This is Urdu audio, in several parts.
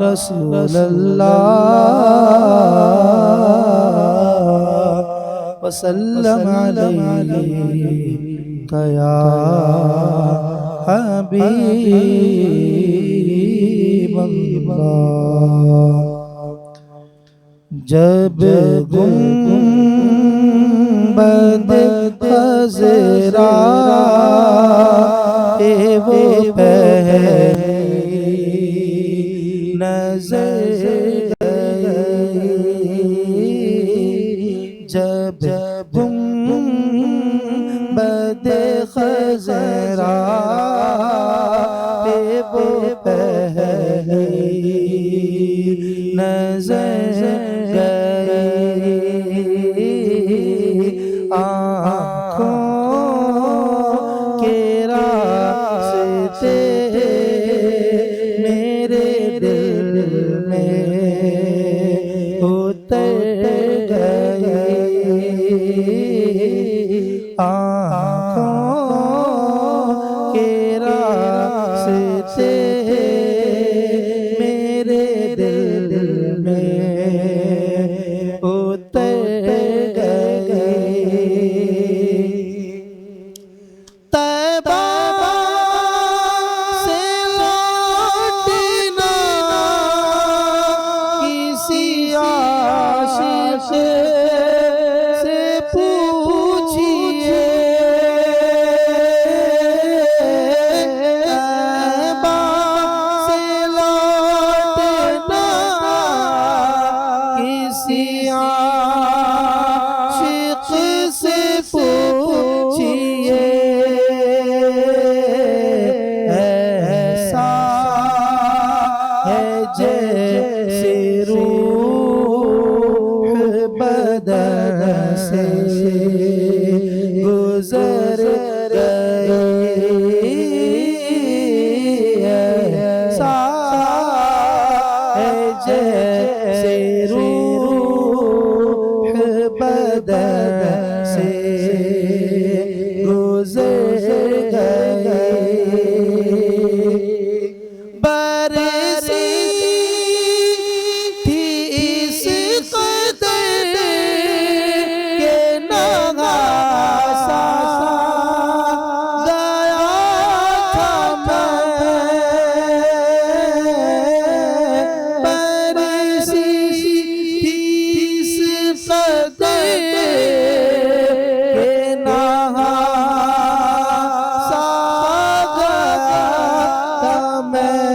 رسول اللہ وسلم علیک یا حبیب اللہ۔ جب گنبد خضرا وہ پہلی نظر گئی، جب گنبد خضرا وہ پہلی نظر گئی، آنکھوں کے راستے میرے دل میں اتر گئی، آنکھوں کے راستے میرے دل میں اتر گئی۔ طیبہ سے لوٹنا کسی عاشق سے پوچھئے، طیبہ سے لوٹنا کسی عاشق سے پوچھئے، ایسا ہے جیسے روح بدن سے گزر گئی، ایسا ہے جیسے روح بدن سے گزر گئی، برسی تھی اس قدر کہ نغاسا گیا تھا میں، برسی تھی اس قدر کہ نغاسا گیا تھا میں،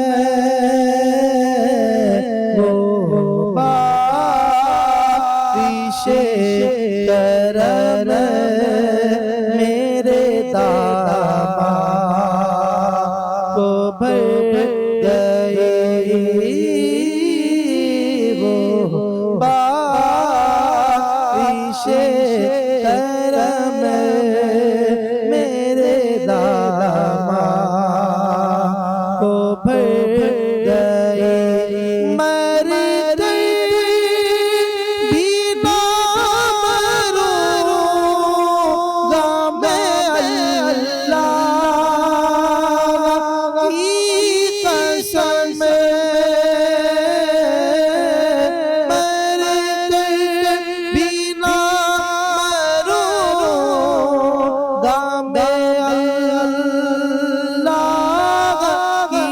وہ بارش کرم میرے داماد کو بھر گئی، وہ بارش کرم میرے داماد کو بھر گئی، مر کر بھی نہ مروں گا میں اللہ کی قسم، مر کر بھی نہ مروں گا میں اللہ کی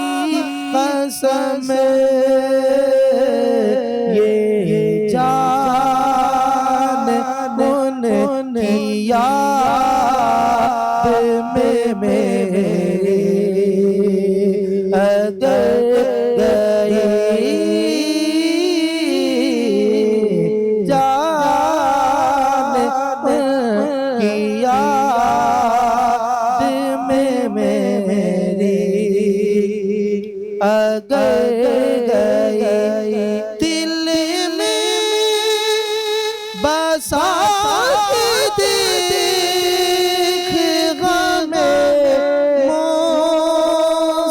قسم، یہ جان ان کی یاد میں میری اگر گئی، جان ان کی یاد میں میری اگر گئی، دل میں بسا دیکھ غم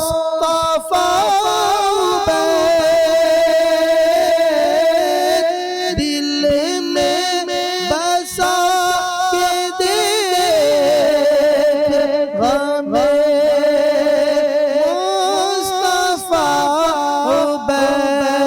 مصطفیٰ عبید، دل میں بسا دیکھ غم مصطفیٰ عبید،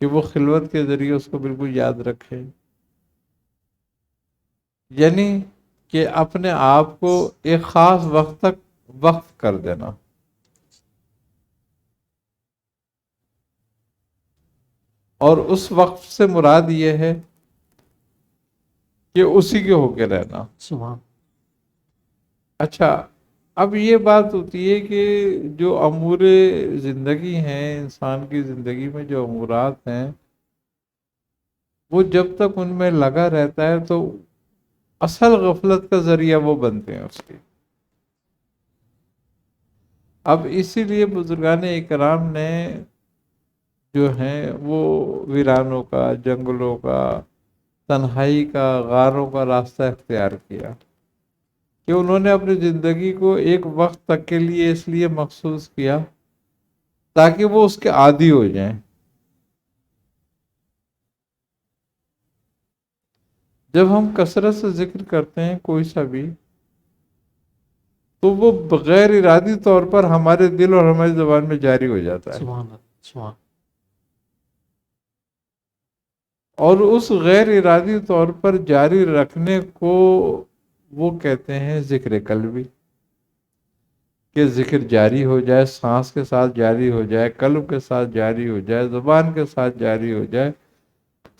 کہ وہ خلوت کے ذریعے اس کو بالکل یاد رکھے، یعنی کہ اپنے آپ کو ایک خاص وقت تک وقف کر دینا. اور اس وقت سے مراد یہ ہے کہ اسی کے ہو کے رہنا. سبحان. اچھا، اب یہ بات ہوتی ہے کہ جو امور زندگی ہیں، انسان کی زندگی میں جو امورات ہیں، وہ جب تک ان میں لگا رہتا ہے تو اصل غفلت کا ذریعہ وہ بنتے ہیں اس کے. اب اسی لیے بزرگان اکرام نے جو ہیں وہ ویرانوں کا، جنگلوں کا، تنہائی کا، غاروں کا راستہ اختیار کیا کہ انہوں نے اپنی زندگی کو ایک وقت تک کے لیے اس لیے مخصوص کیا تاکہ وہ اس کے عادی ہو جائیں. جب ہم کثرت سے ذکر کرتے ہیں کوئی سا بھی، تو وہ بغیر ارادی طور پر ہمارے دل اور ہماری زبان میں جاری ہو جاتا ہے. سبحان اللہ. سبحان. اور اس غیر ارادی طور پر جاری رکھنے کو وہ کہتے ہیں ذکر قلبی، کہ ذکر جاری ہو جائے، سانس کے ساتھ جاری ہو جائے، قلب کے ساتھ جاری ہو جائے، زبان کے ساتھ جاری ہو جائے.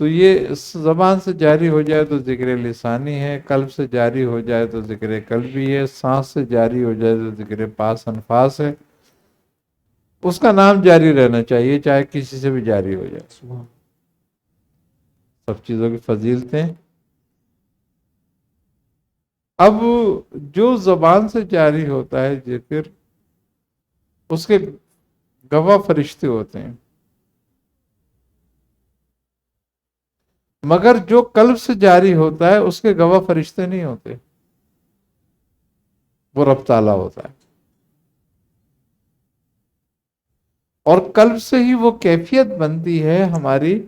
تو یہ زبان سے جاری ہو جائے تو ذکر لسانی ہے، قلب سے جاری ہو جائے تو ذکر قلبی ہے، سانس سے جاری ہو جائے تو ذکر پاس انفاس ہے. اس کا نام جاری رہنا چاہیے، چاہے کسی سے بھی جاری ہو جائے. سبحان. سب چیزوں کی فضیلتیں. اب جو زبان سے جاری ہوتا ہے ذکر، اس کے گواہ فرشتے ہوتے ہیں، مگر جو قلب سے جاری ہوتا ہے اس کے گواہ فرشتے نہیں ہوتے، وہ رب تعالیٰ ہوتا ہے. اور قلب سے ہی وہ کیفیت بنتی ہے ہماری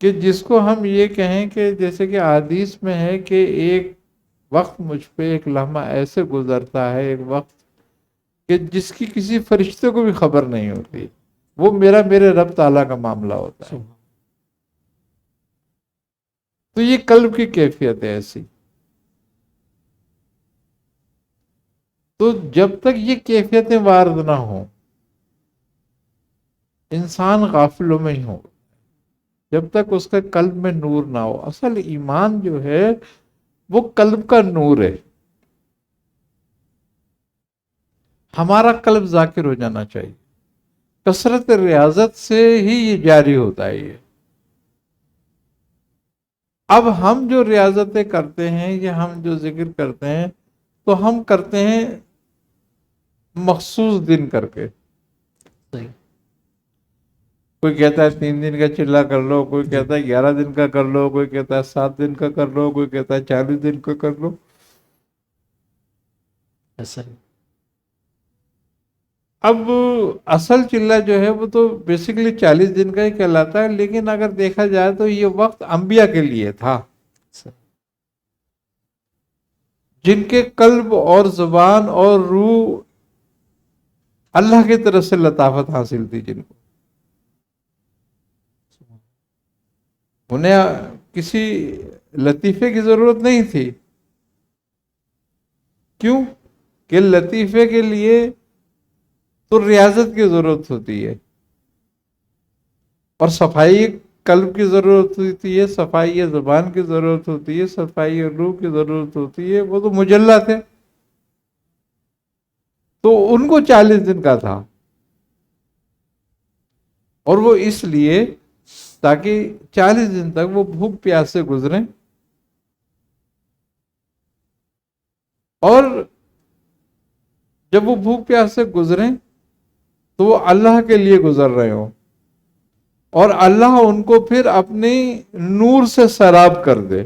کہ جس کو ہم یہ کہیں کہ جیسے کہ حدیث میں ہے کہ ایک وقت مجھ پہ، ایک لمحہ ایسے گزرتا ہے، ایک وقت کہ جس کی کسی فرشتے کو بھی خبر نہیں ہوتی، وہ میرے رب تعالیٰ کا معاملہ ہوتا ہے. تو یہ قلب کی کیفیت ہے ایسی. تو جب تک یہ کیفیتیں وارد نہ ہوں، انسان غافلوں میں ہی ہو، جب تک اس کے قلب میں نور نہ ہو. اصل ایمان جو ہے وہ قلب کا نور ہے. ہمارا قلب ذاکر ہو جانا چاہیے. کثرت ریاضت سے ہی یہ جاری ہوتا ہے. یہ اب ہم جو ریاضتیں کرتے ہیں یا ہم جو ذکر کرتے ہیں تو ہم کرتے ہیں مخصوص دن کر کے. صحیح. کوئی کہتا ہے 3 دن کا چلا کر لو، کوئی کہتا ہے 11 دن کا کر لو، کوئی کہتا ہے 7 دن کا کر لو، کوئی کہتا ہے 40 دن کا کر لو. ایسا ہی. اب اصل چلہ جو ہے وہ تو بیسیکلی 40 دن کا ہی کہلاتا ہے، لیکن اگر دیکھا جائے تو یہ وقت انبیاء کے لیے تھا جن کے قلب اور زبان اور روح اللہ کی طرف سے لطافت حاصل تھی، جن کو انہیں کسی لطیفے کی ضرورت نہیں تھی. کیوں کہ لطیفے کے لیے تو ریاضت کی ضرورت ہوتی ہے، اور صفائی قلب کی ضرورت ہوتی ہے، صفائی زبان کی ضرورت ہوتی ہے، صفائی روح کی ضرورت ہوتی ہے. وہ تو مجلہ تھے، تو ان کو 40 دن کا تھا. اور وہ اس لیے تاکہ 40 دن تک وہ بھوک پیاس سے گزریں، اور جب وہ بھوک پیاس سے گزریں تو وہ اللہ کے لیے گزر رہے ہوں، اور اللہ ان کو پھر اپنی نور سے سراب کر دے.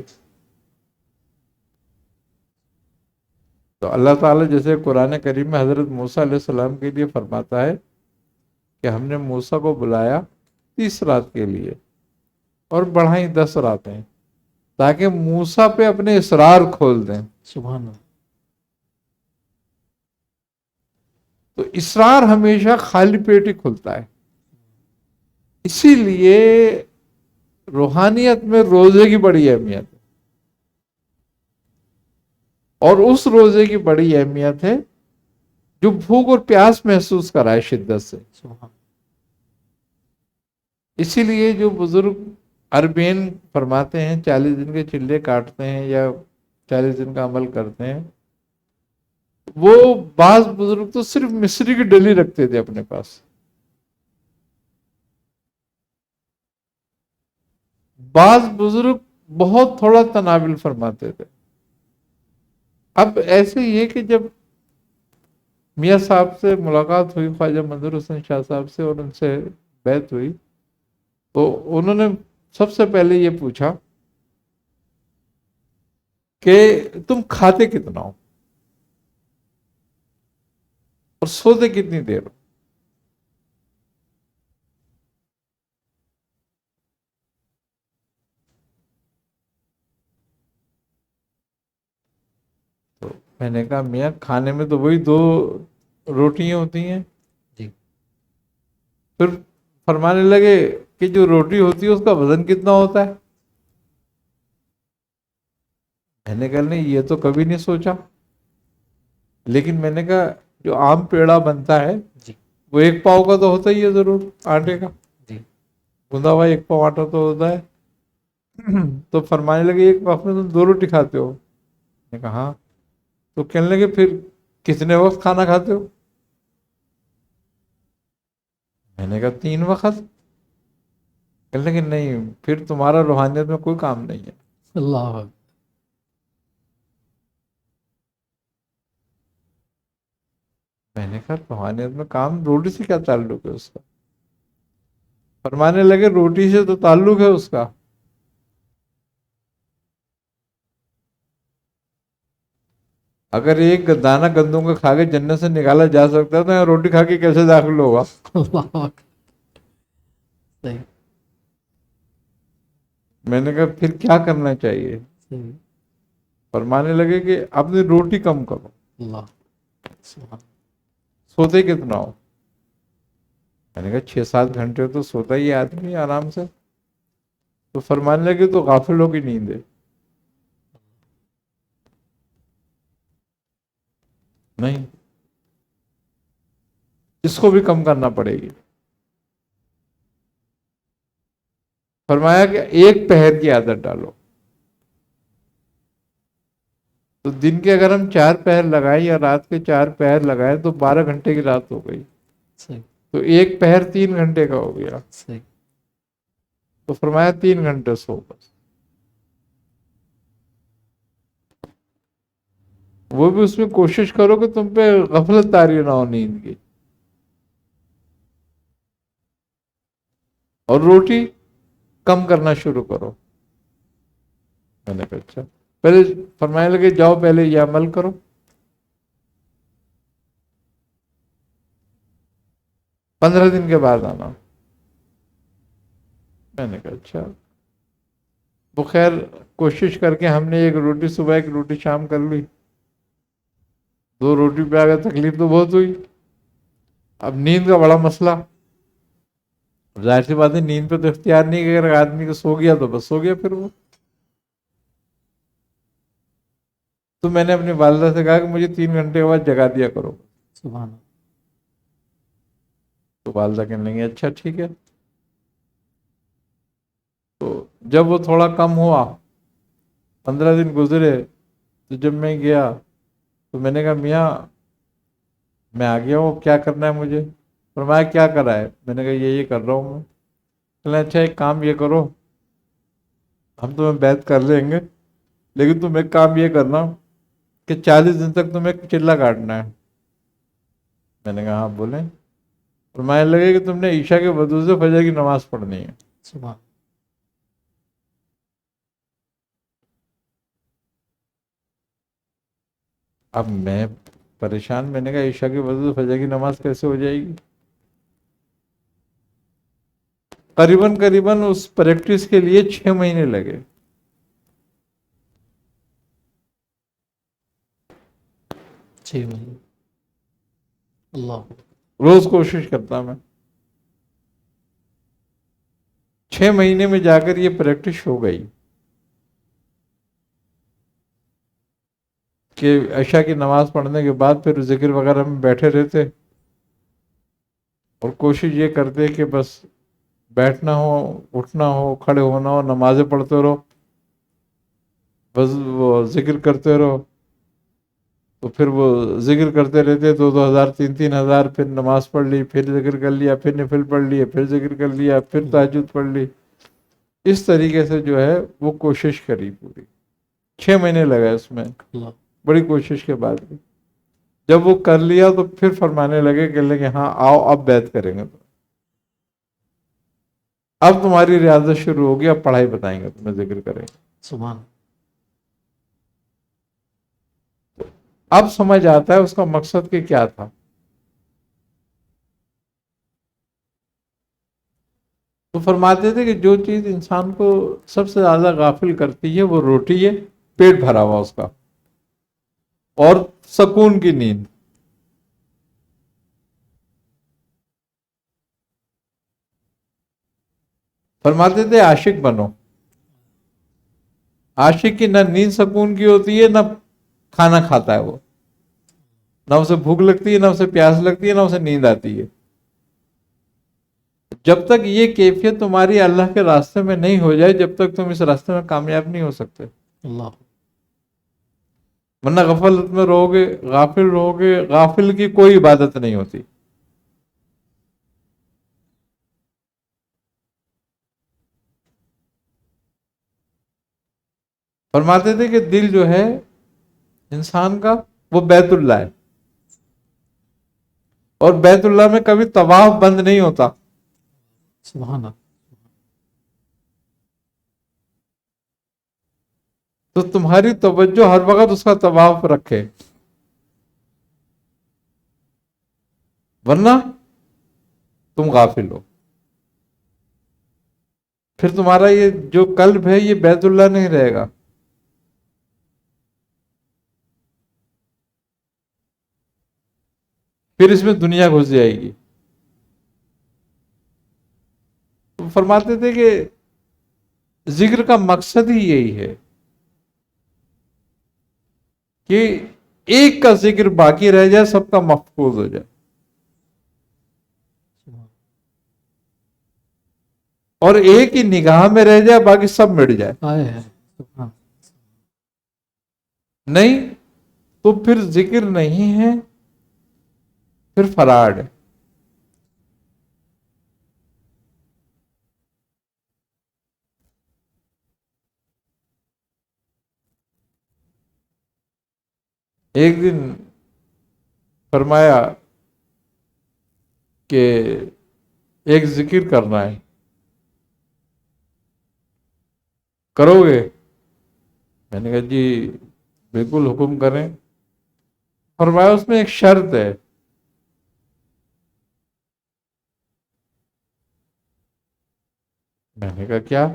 تو اللہ تعالیٰ جیسے قرآن کریم میں حضرت موسیٰ علیہ السلام کے لیے فرماتا ہے کہ ہم نے موسیٰ کو بلایا 30 رات کے لیے اور بڑھائیں 10 راتیں تاکہ موسیٰ پہ اپنے اسرار کھول دیں. سبحان اللہ. تو اسرار ہمیشہ خالی پیٹ ہی کھلتا ہے. اسی لیے روحانیت میں روزے کی بڑی اہمیت ہے، اور اس روزے کی بڑی اہمیت ہے جو بھوک اور پیاس محسوس کرائے شدت سے۔ سبحان اسی لیے جو بزرگ عربین فرماتے ہیں 40 دن کے چلے کاٹتے ہیں یا 40 دن کا عمل کرتے ہیں، وہ بعض بزرگ تو صرف مصری کی ڈلی رکھتے تھے اپنے پاس، بعض بزرگ بہت تھوڑا تناول فرماتے تھے۔ اب ایسے ہی ہے کہ جب میاں صاحب سے ملاقات ہوئی خواجہ منظور حسین شاہ صاحب سے اور ان سے بیعت ہوئی، تو انہوں نے سب سے پہلے یہ پوچھا کہ تم کھاتے کتنا ہو اور سوتے کتنی دیر ہو؟ تو میں نے کہا میاں کھانے میں تو وہی 2 روٹیاں ہوتی ہیں۔ جی پھر فرمانے لگے کہ جو روٹی ہوتی ہے اس کا وزن کتنا ہوتا ہے؟ میں نے کہا نہیں یہ تو کبھی نہیں سوچا، لیکن میں نے کہا جو عام پیڑا بنتا ہے جی وہ 1 پاؤ کا تو ہوتا ہی ہے ضرور، آٹے کا جی گندا ہوا 1 پاؤ آٹا تو ہوتا ہے۔ تو فرمانے لگے ایک وقت میں تم 2 روٹی کھاتے ہو؟ میں نے کہا ہاں۔ تو کہنے لگے پھر کتنے وقت کھانا کھاتے ہو؟ میں نے کہا 3 وقت۔ کہنے لگے نہیں پھر تمہارا روحانیت میں کوئی کام نہیں ہے۔ اللہ اکبر۔ میں نے کہا روحانیت میں کام روٹی سے کیا تعلق ہے اس کا؟ فرمانے لگے روٹی سے تو تعلق ہے اس کا، اگر ایک دانہ گندم کا کھا کے جنت سے نکالا جا سکتا ہے تو یہاں روٹی کھا کے کیسے داخل ہوگا؟ اللہ اکبر۔ صحیح میں نے کہا پھر کیا کرنا چاہیے؟ صحیح۔ فرمانے لگے کہ اپنی روٹی کم کرو، اللہ سبحان سوتے کتنا ہو؟ میں نے کہا 6-7 گھنٹے تو سوتا ہی ہے آدمی آرام سے۔ تو فرمانے لگے تو غافلوں کی نیند ہے۔ نہیں، اس کو بھی کم کرنا پڑے گی۔ فرمایا کہ 1 پہر کی عادت ڈالو، تو دن کے اگر ہم 4 پہر لگائیں یا رات کے 4 پہر لگائیں تو 12 گھنٹے کی رات ہو گئی، صحیح تو 1 پہر 3 گھنٹے کا ہو گیا۔ صحیح۔ تو فرمایا 3 گھنٹے سو بس، وہ بھی اس میں کوشش کرو کہ تم پہ غفلت طاری نہ ہو نیند کی۔ اور روٹی کم کرنا شروع کرو۔ میں نے کہا اچھا، پہلے فرمانے لگے جاؤ پہلے یہ عمل کرو۔ 15 دن کے بعد آنا۔ میں نے کہا اچھا۔ وہ خیر کوشش کر کے ہم نے 1 روٹی صبح 1 روٹی شام کر لی، 2 روٹی پہ آ گیا، تکلیف تو بہت ہوئی۔ اب نیند کا بڑا مسئلہ، ظاہر سی بات ہے نیند پہ تو اختیار نہیں کہ اگر آدمی کو سو گیا تو بس سو گیا پھر وہ۔ تو میں نے اپنی والدہ سے کہا کہ مجھے 3 گھنٹے کے بعد جگا دیا کرو۔ سبحان اللہ۔ تو والدہ کہنے لگی اچھا ٹھیک ہے۔ تو جب وہ تھوڑا کم ہوا، 15 دن گزرے، تو جب میں گیا تو میں نے کہا میاں میں آ گیا ہوں، کیا کرنا ہے مجھے؟ فرمایا کیا کرا ہے؟ میں نے کہا یہ کر رہا ہوں میں۔ کہنے اچھا ایک کام یہ کرو، ہم تمہیں بیعت کر لیں گے لیکن تم ایک کام یہ کرنا کہ 40 دن تک تمہیں ایک چلہ کاٹنا ہے۔ میں نے کہا ہاں بولیں۔ فرمانے لگے کہ تم نے عشاء کے وضو سے فجر کی نماز پڑھنی ہے۔ سبحان اب میں پریشان، میں نے کہا عشاء کے وضو سے فجر کی نماز کیسے ہو جائے گی؟ قریباً اس پریکٹس کے لیے 6 مہینے لگے۔ صحیح بھائی۔ اللہ روز کوشش کرتا میں۔ 6 مہینے میں جا کر یہ پریکٹس ہو گئی کہ عشاء کی نماز پڑھنے کے بعد پھر ذکر وغیرہ میں بیٹھے رہتے اور کوشش یہ کرتے کہ بس بیٹھنا ہو، اٹھنا ہو، کھڑے ہونا ہو، نمازیں پڑھتے رہو، بس وہ ذکر کرتے رہو. تو پھر وہ ذکر کرتے رہتے 2,000 3,000، پھر نماز پڑھ لی، پھر ذکر کر لیا، پھر نفل پڑھ لیا، پھر ذکر کر لیا، پھر تہجد پڑھ لی. اس طریقے سے جو ہے وہ کوشش کری پوری. 6 مہینے لگا اس میں، بڑی کوشش کے بعد بھی. جب وہ کر لیا تو پھر فرمانے لگے کہ ہاں آؤ اب بیعت کریں گے، اب تمہاری ریاضت شروع ہوگی، اب پڑھائی بتائیں گے، تمہیں ذکر کریں گے. سبحان. اب سمجھ آتا ہے اس کا مقصد کہ کیا تھا. تو فرماتے تھے کہ جو چیز انسان کو سب سے زیادہ غافل کرتی ہے وہ روٹی ہے، پیٹ بھرا ہوا اس کا، اور سکون کی نیند. فرماتے تھے عاشق بنو. عاشق کی نہ نیند سکون کی ہوتی ہے، نہ کھانا کھاتا ہے وہ، نہ اسے بھوک لگتی ہے، نہ اسے پیاس لگتی ہے، نہ اسے نیند آتی ہے. جب تک یہ کیفیت تمہاری اللہ کے راستے میں نہیں ہو جائے، جب تک تم اس راستے میں کامیاب نہیں ہو سکتے. اللہ. ورنہ غفلت میں رہو گے، غافل رہو گے. غافل کی کوئی عبادت نہیں ہوتی. فرماتے تھے کہ دل جو ہے انسان کا وہ بیت اللہ ہے، اور بیت اللہ میں کبھی طواف بند نہیں ہوتا. سبحان اللہ. تو تمہاری توجہ ہر وقت اس کا طواف رکھے، ورنہ تم غافل ہو. پھر تمہارا یہ جو قلب ہے یہ بیت اللہ نہیں رہے گا. پھر اس میں دنیا گھس جائے گی. تو فرماتے تھے کہ ذکر کا مقصد ہی یہی ہے کہ ایک کا ذکر باقی رہ جائے، سب کا محفوظ ہو جائے. اور ایک ہی نگاہ میں رہ جائے، باقی سب مٹ جائے. سبحان. نہیں تو پھر ذکر نہیں ہے، پھر فراڈ ہے. ایک دن فرمایا کہ ایک ذکر کرنا ہے، کرو گے؟ میں نے کہا جی بالکل حکم کریں. فرمایا اس میں ایک شرط ہے. میں نے کہا کیا؟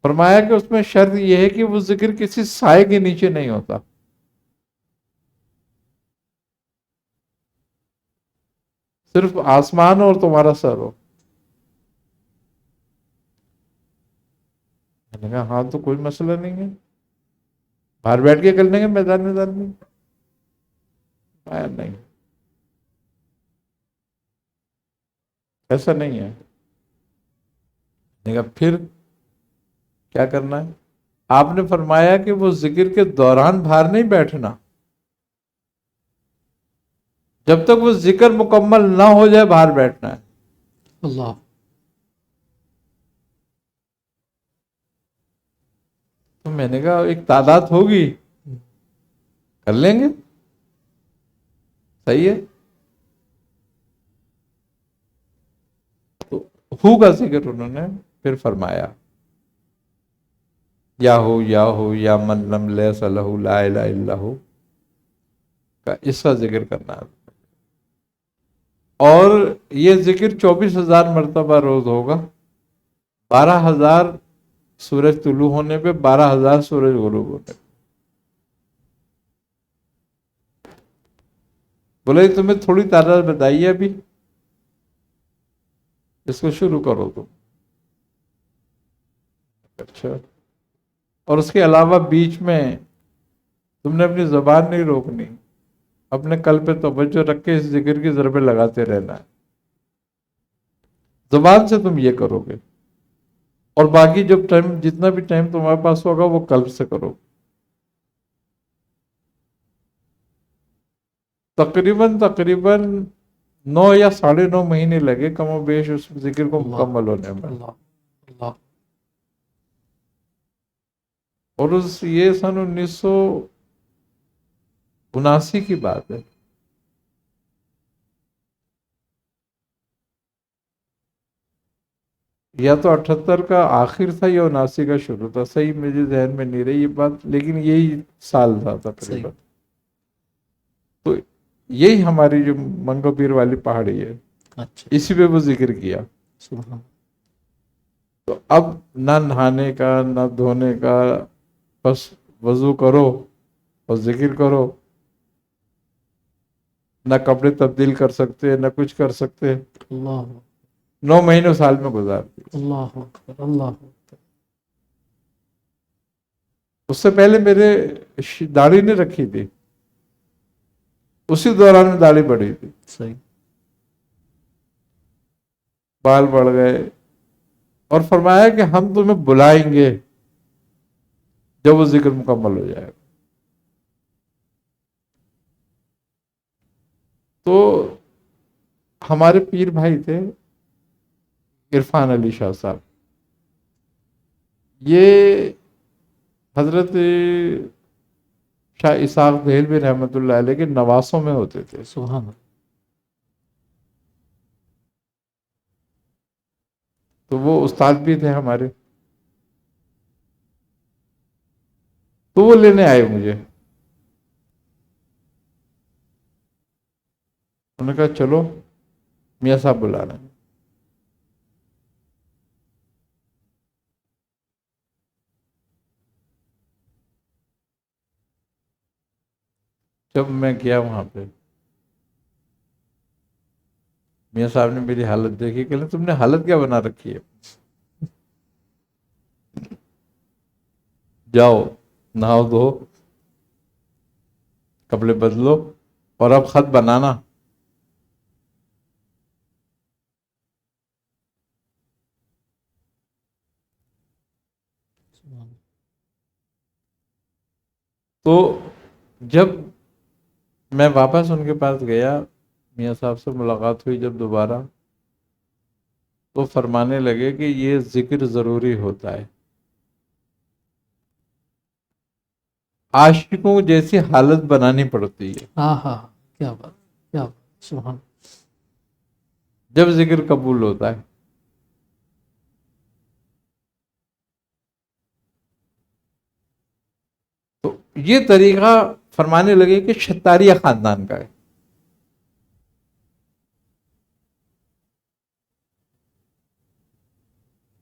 فرمایا کہ اس میں شرط یہ ہے کہ وہ ذکر کسی سائے کے نیچے نہیں ہوتا. صرف آسمان اور تمہارا سر ہو. میں نے کہا ہاں تو کوئی مسئلہ نہیں ہے، باہر بیٹھ کے کر لیں گے میدان میں. نہیں، ایسا نہیں ہے. میں نے کہا پھر کیا کرنا ہے؟ آپ نے فرمایا کہ وہ ذکر کے دوران باہر نہیں بیٹھنا، جب تک وہ ذکر مکمل نہ ہو جائے باہر بیٹھنا ہے. اللہ. تو میں نے کہا ایک تعداد ہوگی، کر لیں گے، صحیح ہے. تو ہو کا ذکر انہوں نے پھر فرمایا، یا ہو یا من لم لیس لہ لا الہ الا ہو کا اس کا ذکر کرنا ہے. اور یہ ذکر 24,000 مرتبہ روز ہوگا. 12,000 سورج طلوع ہونے پہ، 12,000 سورج غروب ہونے پہ. بولے تمہیں تھوڑی تعداد بتائیے ابھی، اس کو شروع کرو تم. اچھا، اور اس کے علاوہ بیچ میں تم نے اپنی زبان نہیں روکنی، اپنے قلب پہ توجہ رکھ کے اس ذکر کی ضربیں لگاتے رہنا ہے. زبان سے تم یہ کرو گے، اور باقی جب ٹائم، جتنا بھی ٹائم تمہارے پاس ہوگا وہ قلب سے کرو. تقریباً 9 یا 9.5 مہینے لگے کم و بیش اس ذکر کو اللہ مکمل ہونے میں. اللہ اللہ. اور یہ سن 1979 کی بات ہے. یا تو 78 کا آخر تھا یا 79 کا شروع تھا، صحیح میرے ذہن میں نہیں رہی یہ بات، لیکن یہی سال تھا تقریباً. تو یہی ہماری جو منگو پیر والی پہاڑی ہے، اچھا. اسی پہ وہ ذکر کیا. سبحان. تو اب نہ نہانے کا نہ دھونے کا، بس وضو کرو اور ذکر کرو. نہ کپڑے تبدیل کر سکتے نہ کچھ کر سکتے. اللہ 9 مہینے سال میں گزار دی. اللہ اکبر اللہ اکبر. اس سے پہلے میرے داڑھی نہیں رکھی تھی، اسی دوران میں داڑھی بڑھی تھی، صحیح. بال بڑھ گئے. اور فرمایا کہ ہم تمہیں بلائیں گے جب وہ ذکر مکمل ہو جائے گا. تو ہمارے پیر بھائی تھے عرفان علی شاہ صاحب، یہ حضرت شاہ اسحاق دہلوی رحمۃ اللہ علیہ کے نواسوں میں ہوتے تھے. سبحان اللہ. تو وہ استاد بھی تھے ہمارے. تو وہ لینے آئے مجھے، انہوں نے کہا چلو میاں صاحب بلا رہے ہیں. جب میں گیا وہاں پہ، میاں صاحب نے میری حالت دیکھی، کہ تم نے حالت کیا بنا رکھی ہے، جاؤ نہاؤ دھو کپڑے بدلو اور اب خط بنانا. تو جب میں واپس ان کے پاس گیا، میاں صاحب سے ملاقات ہوئی جب دوبارہ، تو فرمانے لگے کہ یہ ذکر ضروری ہوتا ہے، عاشقوں جیسی حالت بنانی پڑتی ہے ہاں ہاں. کیا بات کیا بات. سبحان. جب ذکر قبول ہوتا ہے. تو یہ طریقہ فرمانے لگے کہ شتاریہ خاندان کا ہے.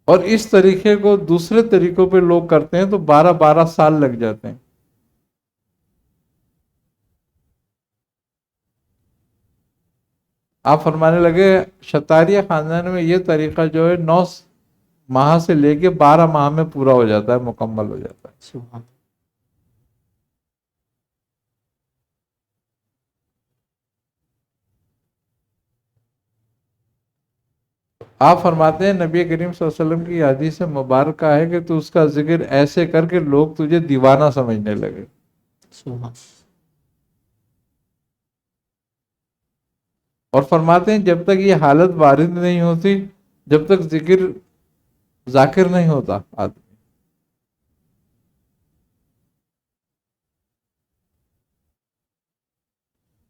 اور اس طریقے کو دوسرے طریقوں پہ لوگ کرتے ہیں تو 12 سال لگ جاتے ہیں. آپ فرمانے لگے شتاریہ خاندان میں یہ طریقہ جو ہے 9 ماہ سے لے کے 12 ماہ میں پورا ہو جاتا ہے، مکمل ہو جاتا ہے. سبحان. آپ فرماتے ہیں نبی کریم صلی اللہ علیہ وسلم کی حدیث مبارکہ ہے کہ تو اس کا ذکر ایسے کر کے لوگ تجھے دیوانہ سمجھنے لگے. سبحان. اور فرماتے ہیں جب تک یہ حالت وارد نہیں ہوتی، جب تک ذکر ذاکر نہیں ہوتا آدمی.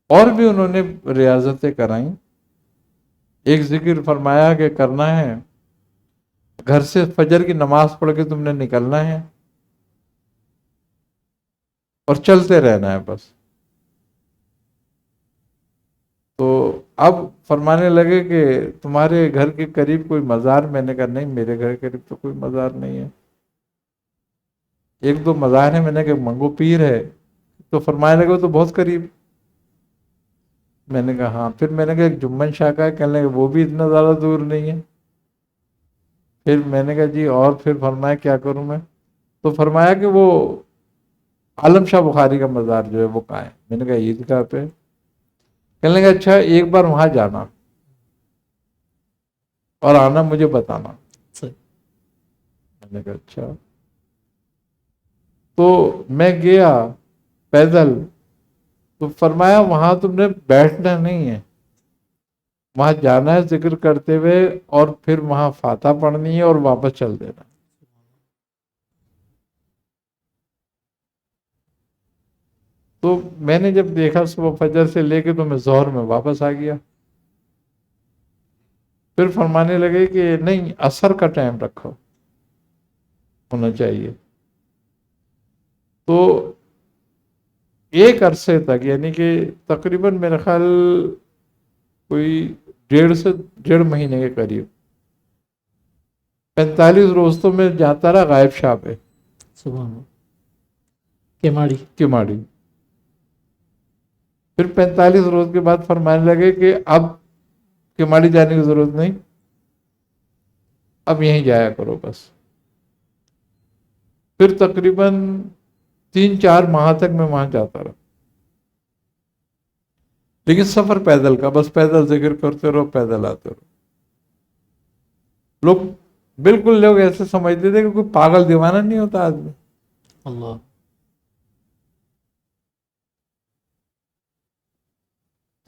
اور بھی انہوں نے ریاضتیں کرائیں. ایک ذکر فرمایا کہ کرنا ہے، گھر سے فجر کی نماز پڑھ کے تم نے نکلنا ہے اور چلتے رہنا ہے بس. تو اب فرمانے لگے کہ تمہارے گھر کے قریب کوئی مزار؟ میں نے کہا نہیں، میرے گھر کے قریب تو کوئی مزار نہیں ہے. 1-2 مزار ہیں. میں نے کہا منگو پیر ہے. تو فرمانے لگے وہ تو بہت قریب. میں نے کہا ہاں. پھر میں نے کہا ایک جمن شاہ کا ہے. کہنے لگے وہ بھی اتنا زیادہ دور نہیں ہے. پھر میں نے کہا جی اور پھر فرمایا کیا کروں میں؟ تو فرمایا کہ وہ عالم شاہ بخاری کا مزار جو ہے وہ کہاں ہے؟ میں نے کہا عیدگاہ پہ۔ کہنے لگا اچھا ایک بار وہاں جانا اور آنا مجھے بتانا۔ صحیح۔ میں نے کہا اچھا۔ تو میں گیا پیدل، تو فرمایا وہاں تم نے بیٹھنا نہیں ہے، وہاں جانا ہے ذکر کرتے ہوئے، اور پھر وہاں فاتحہ پڑھنی ہے اور واپس چل دینا۔ تو میں نے جب دیکھا صبح فجر سے لے کے تو میں ظہر میں واپس آ گیا۔ پھر فرمانے لگے کہ نہیں عصر کا ٹائم رکھو، ہونا چاہیے۔ تو ایک عرصے تک، یعنی کہ تقریباً میرا خیال کوئی 1.5 مہینے کے قریب 45 روز تو میں جاتا رہا غائب شاہ پہ، سبحان اللہ، کیماڑی۔ کماڑی۔ پھر 45 روز کے بعد فرمانے لگے کہ اب کماڑی جانے کی ضرورت نہیں، اب یہیں جایا کرو بس۔ پھر تقریباً 3-4 ماہ تک میں وہاں جاتا رہا، لیکن سفر پیدل کا، بس پیدل ذکر کرتے رہو، پیدل آتے رہو۔ لوگ ایسے سمجھتے تھے کہ کوئی پاگل دیوانہ نہیں ہوتا آدمی۔ اللہ،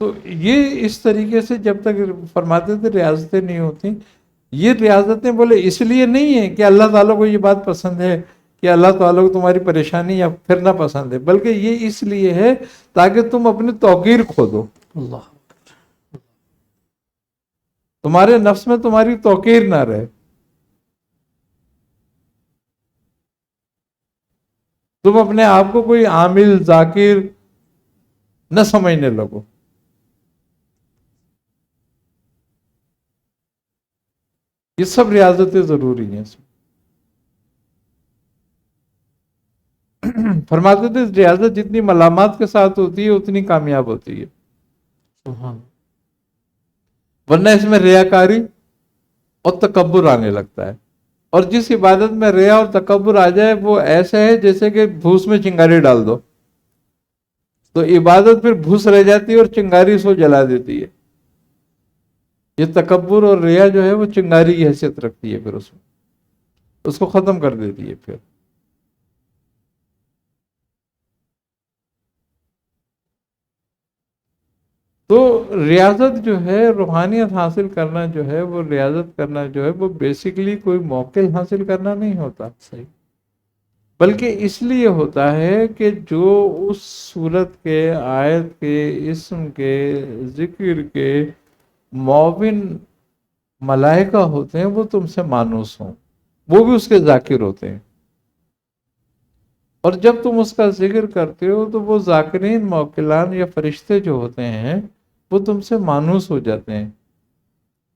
تو یہ اس طریقے سے جب تک فرماتے تھے ریاضتیں نہیں ہوتی، یہ ریاضتیں بولے اس لیے نہیں ہے کہ اللہ تعالیٰ کو یہ بات پسند ہے کہ اللہ تعالیٰ کو تمہاری پریشانی یا پھرنا پسند ہے، بلکہ یہ اس لیے ہے تاکہ تم اپنی توقیر کھو دو، اللہ، تمہارے نفس میں تمہاری توقیر نہ رہے، تم اپنے آپ کو کوئی عامل ذاکر نہ سمجھنے لگو۔ یہ سب ریاضتیں ضروری ہیں اس میں۔ فرماتے تھے ریاضت جتنی ملامات کے ساتھ ہوتی ہے اتنی کامیاب ہوتی ہے، سبحان، ورنہ اس میں ریاکاری اور تکبر آنے لگتا ہے، اور جس عبادت میں ریا اور تکبر آ جائے وہ ایسا ہے جیسے کہ بھوس میں چنگاری ڈال دو، تو عبادت پھر بھوس رہ جاتی ہے اور چنگاری اس کو جلا دیتی ہے۔ یہ تکبر اور ریا جو ہے وہ چنگاری کی حیثیت رکھتی ہے، پھر اس کو ختم کر دیتی ہے۔ پھر تو ریاضت جو ہے، روحانیت حاصل کرنا جو ہے، وہ ریاضت کرنا جو ہے وہ بیسیکلی کوئی موقع حاصل کرنا نہیں ہوتا، صحیح، بلکہ اس لیے ہوتا ہے کہ جو اس صورت کے، آیت کے، اسم کے، ذکر کے معاون ملائکہ ہوتے ہیں وہ تم سے مانوس ہوں، وہ بھی اس کے ذاکر ہوتے ہیں، اور جب تم اس کا ذکر کرتے ہو تو وہ ذاکرین، موکلان یا فرشتے جو ہوتے ہیں وہ تم سے مانوس ہو جاتے ہیں۔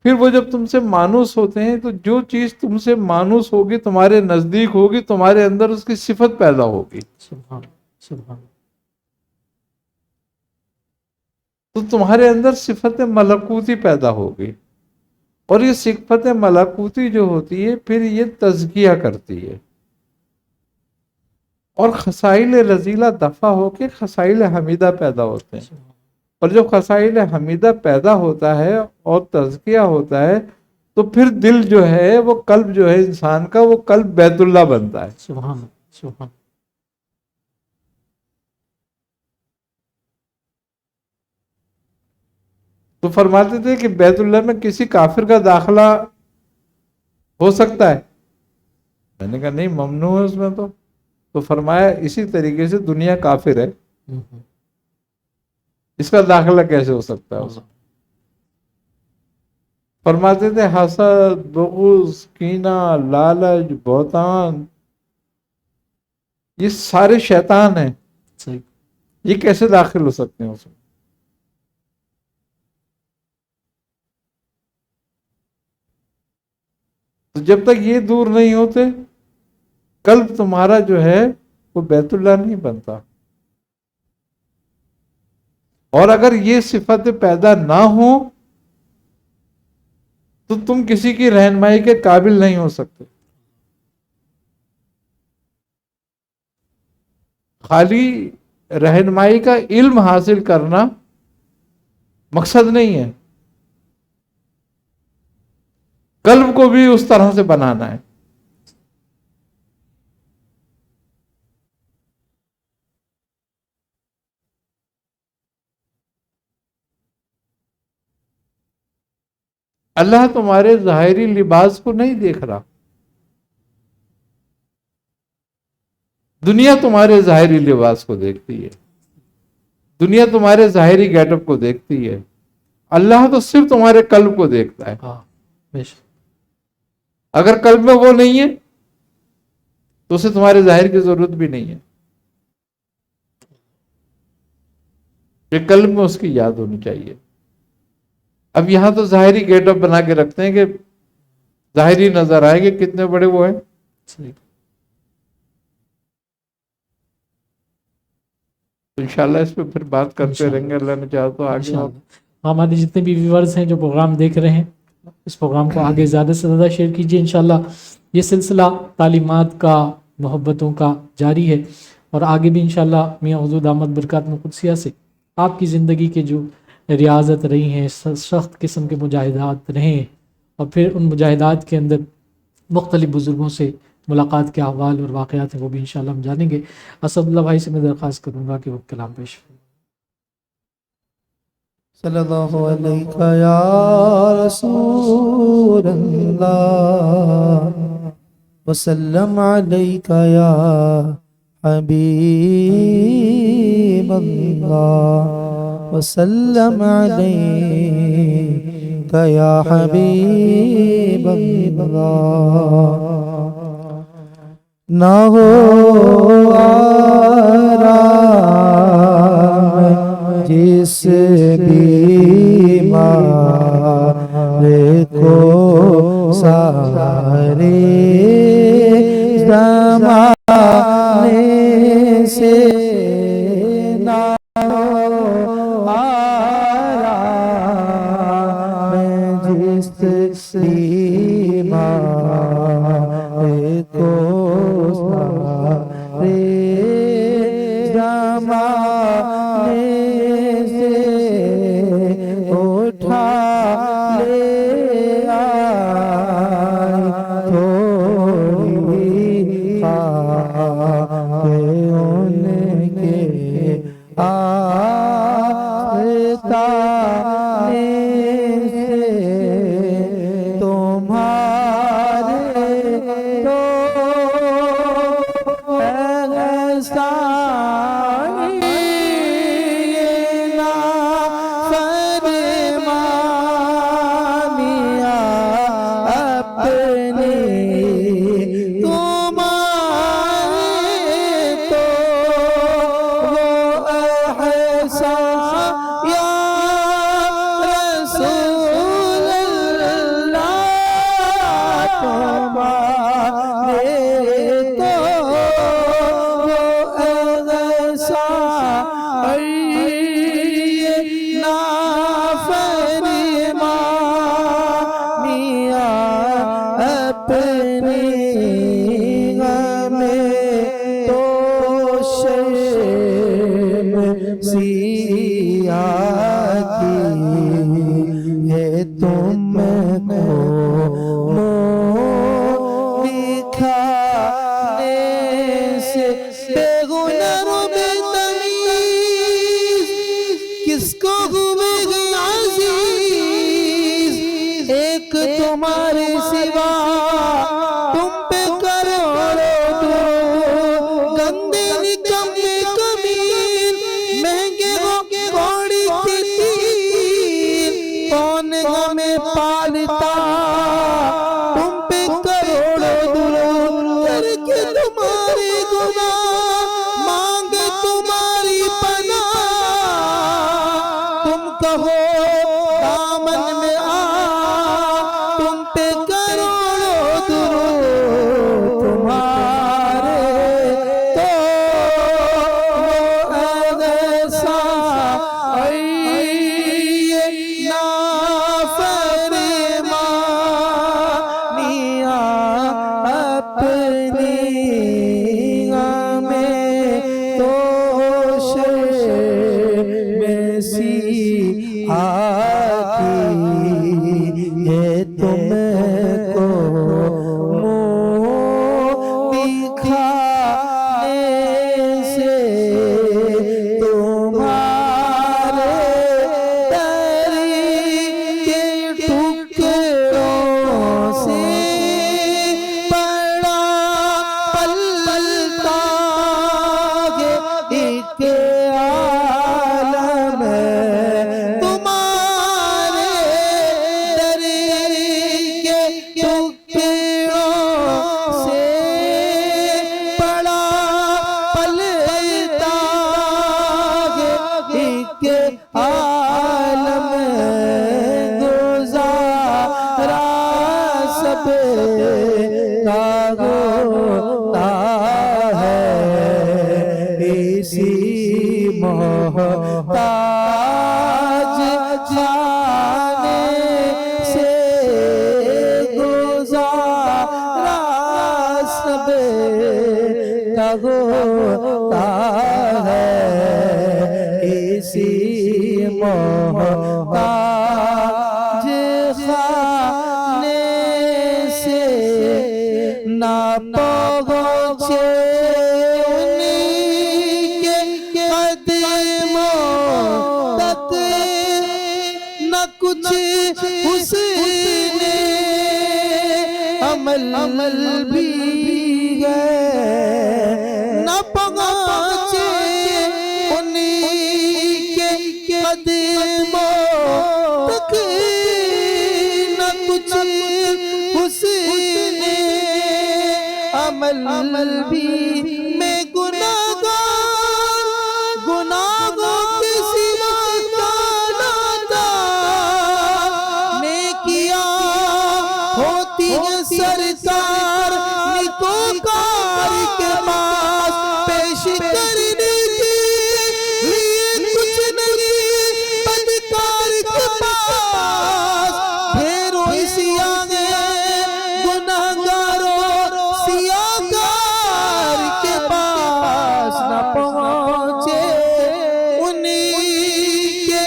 پھر وہ جب تم سے مانوس ہوتے ہیں تو جو چیز تم سے مانوس ہوگی، تمہارے نزدیک ہوگی، تمہارے اندر اس کی صفت پیدا ہوگی، سبحان، سبحان، تو تمہارے اندر صفت ملکوتی پیدا ہوگی، اور یہ صفت ملکوتی جو ہوتی ہے پھر یہ تزکیہ کرتی ہے، اور خصائل رذیلہ دفع ہو کے خصائل حمیدہ پیدا ہوتے ہیں، اور جب خصائل حمیدہ پیدا ہوتا ہے اور تزکیہ ہوتا ہے تو پھر دل جو ہے، وہ قلب جو ہے انسان کا، وہ قلب بیت اللہ بنتا ہے۔ سبحان، سبحان، تو فرماتے تھے کہ بیت اللہ میں کسی کافر کا داخلہ ہو سکتا ہے؟ میں نے کہا نہیں، ممنوع ہے اس میں تو فرمایا اسی طریقے سے دنیا کافر ہے، اس کا داخلہ کیسے ہو سکتا ہے اس میں؟ فرماتے تھے حسد، بغض، کینہ، لالچ، بہتان، یہ سارے شیطان ہیں، صحیح، یہ کیسے داخل ہو سکتے ہیں اس میں؟ تو جب تک یہ دور نہیں ہوتے قلب تمہارا جو ہے وہ بیت اللہ نہیں بنتا، اور اگر یہ صفت پیدا نہ ہو تو تم کسی کی رہنمائی کے قابل نہیں ہو سکتے. خالی رہنمائی کا علم حاصل کرنا مقصد نہیں ہے، قلب کو بھی اس طرح سے بنانا ہے. اللہ تمہارے ظاہری لباس کو نہیں دیکھ رہا، دنیا تمہارے ظاہری لباس کو دیکھتی ہے، دنیا تمہارے ظاہری گیٹ اپ کو دیکھتی ہے. اللہ تو صرف تمہارے قلب کو دیکھتا ہے. بے شک. اگر قلب میں وہ نہیں ہے تو اسے تمہارے ظاہر کی ضرورت بھی نہیں ہے. کہ قلب میں اس کی یاد ہونی چاہیے. اب یہاں تو ظاہری گیٹ اپ بنا کے رکھتے ہیں کہ ظاہری نظر آئے کہ کتنے بڑے وہ ہیں. تو انشاءاللہ اس پہ پھر بات کرتے رہیں گے، اللہ نے چاہا تو آگے. ہمارے جتنے بھی ویورز ہیں جو پروگرام دیکھ رہے ہیں، اس پروگرام کو آگے زیادہ سے زیادہ شیئر کیجیے. انشاءاللہ یہ سلسلہ تعلیمات کا، محبتوں کا جاری ہے، اور آگے بھی انشاءاللہ میاں حضور دامت برکاتہ قدسیہ سے آپ کی زندگی کے جو ریاضت رہی ہیں، سخت قسم کے مجاہدات رہے ہیں، اور پھر ان مجاہدات کے اندر مختلف بزرگوں سے ملاقات کے احوال اور واقعات ہیں، وہ بھی انشاءاللہ ہم جانیں گے. اسد اللہ بھائی سے میں درخواست کروں گا کہ وہ کلام پیش کریں. صلی اللہ علیہ یا رسول اللہ وسلم علیک یا حبیب اللہ وسلم علیک یا حبیب اللہ. نہ ہو آرام جس بیمار کو سارے زمانے سے، نہ ہو آرام جس بیمار کو سارے زمانے سے اٹھا لے آئی تھوڑی خاک ان کے آستانے سے. تمہارے تو تمہارے سوا تم پہ اپنی ہمیں تو شرم مسیحا کی ہے تم کو منہ دکھانے سے تمہارے در کے ٹکڑوں سے بڑا پلتا ہے ایک عالم تمہارے در کے ٹکڑوں سے بڑا پلتا ہے ایک عالم گزارا سب کا ہوتا ہے اسی محتاج خانے سے گزارا سب کا ہوتا ہے اسی محتاج خانے سے نہ پہنچے انہیں کے قدموں تک نہ کچھ حسن عمل بھی ہے نہ پہنچے انہیں کے قدموں تک نہ کچھ حسن عمل بھی میں گناہوں کے سوا نادا نیکیاں ہوتی ہیں سرکار نیکوکار کے پاس پیش کرنے کے لیے کچھ نہیں بدکار کے پاس پھیرو سیاہ گناہگاروں سیاہگار کے پاس نہ پہنچے انہیں کے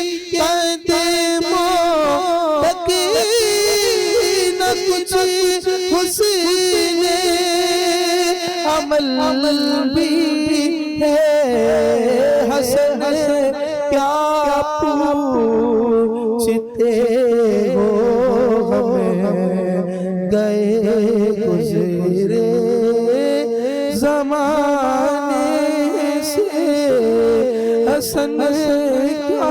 قدموں تک نہ کچھ حسن عمل بھی ہے حسن کیا پوچھتے ہو ہمیں گئے گزرے زمانے سے حسن کیا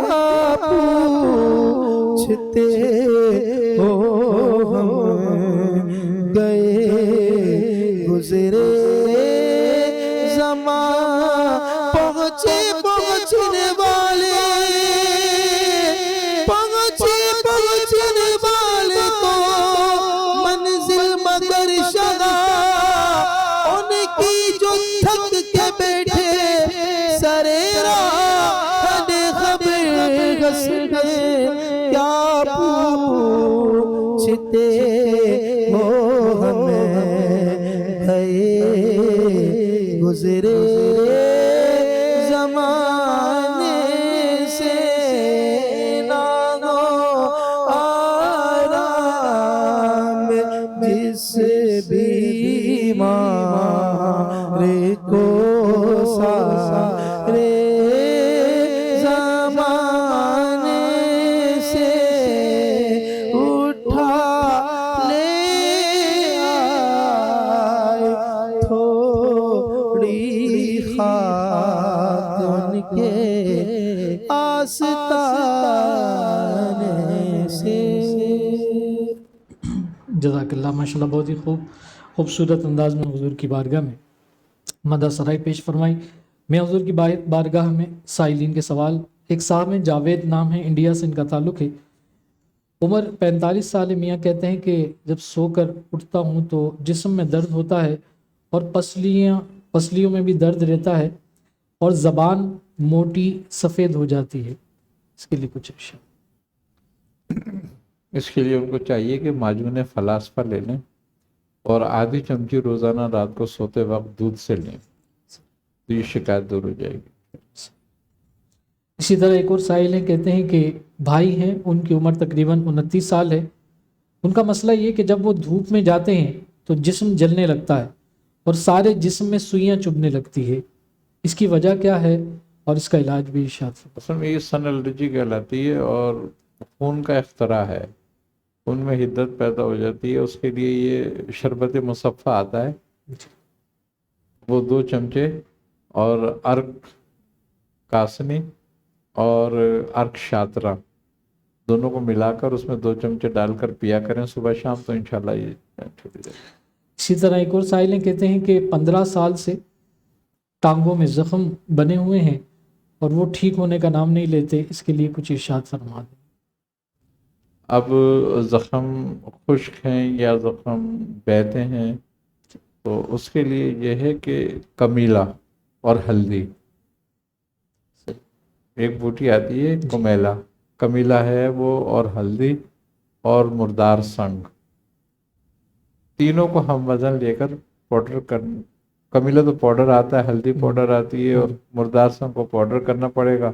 پوچھتے ہو ہمیں گئے گزرے زمان پہنچنے والے کو منزل مگر شگا ان کی جو تھک کے بیٹھے سرے راہ خبر گسنے کیا پوچھتے ہو ہمیں گئے گزرے زمانے سے ناگو آرام جس بیمار کو سارے زمانے سے اٹھا لے آئے تھوڑی خاک ان کے آستانے سے. جزاک اللہ. ماشاءاللہ بہت ہی خوبصورت انداز میں حضور کی بارگاہ میں مدح سرائی پیش فرمائی. میں حضور کی بارگاہ میں سائلین کے سوال. ایک صاحب میں جاوید نام ہے, انڈیا سے ان کا تعلق ہے. عمر 45 سال ہے. میاں کہتے ہیں کہ جب سو کر اٹھتا ہوں تو جسم میں درد ہوتا ہے اور پسلیوں میں بھی درد رہتا ہے اور زبان موٹی سفید ہو جاتی ہے. اس کے لیے کچھ ارشاد. اس کے لیے ان کو چاہیے کہ معجون فلاسفہ لے لیں اور آدھی چمچی روزانہ رات کو سوتے وقت دودھ سے لیں تو یہ شکایت دور ہو جائے گی۔ اسی طرح ایک اور سائل ہیں، کہتے ہیں کہ بھائی ہیں، ان کی عمر تقریباً 29 سال ہے۔ ان کا مسئلہ یہ کہ جب وہ دھوپ میں جاتے ہیں تو جسم جلنے لگتا ہے اور سارے جسم میں سوئیاں چبھنے لگتی ہے، اس کی وجہ کیا ہے اور اس کا علاج بھی ارشاد فرمائیں۔ اصل میں یہ سن الرجی کہلاتی ہے اور خون کا اختراع ہے، خون میں حدت پیدا ہو جاتی ہے، اس کے لیے یہ شربت مصفہ آتا ہے، وہ 2 چمچے اور ارک کاسنی اور ارک شاطرہ دونوں کو ملا کر اس میں 2 چمچے ڈال کر پیا کریں صبح شام، تو انشاءاللہ یہ چھوٹ جائے گا۔ اسی طرح ایک اور سائل ہیں، کہتے ہیں کہ 15 سال سے ٹانگوں میں زخم بنے ہوئے ہیں اور وہ ٹھیک ہونے کا نام نہیں لیتے، اس کے لیے کچھ ارشاد فرما دیں۔ اب زخم خشک ہیں یا زخم بہتے ہیں تو اس کے لیے یہ ہے کہ کمیلا اور ہلدی، ایک بوٹی آتی ہے کمیلا، کمیلا ہے وہ، اور ہلدی اور مردار سنگ، تینوں کو ہم وزن لے کر پاؤڈر کمیلا تو پاؤڈر آتا ہے، ہلدی پاؤڈر آتی ہے، اور مردار سنگ کو پاؤڈر کرنا پڑے گا۔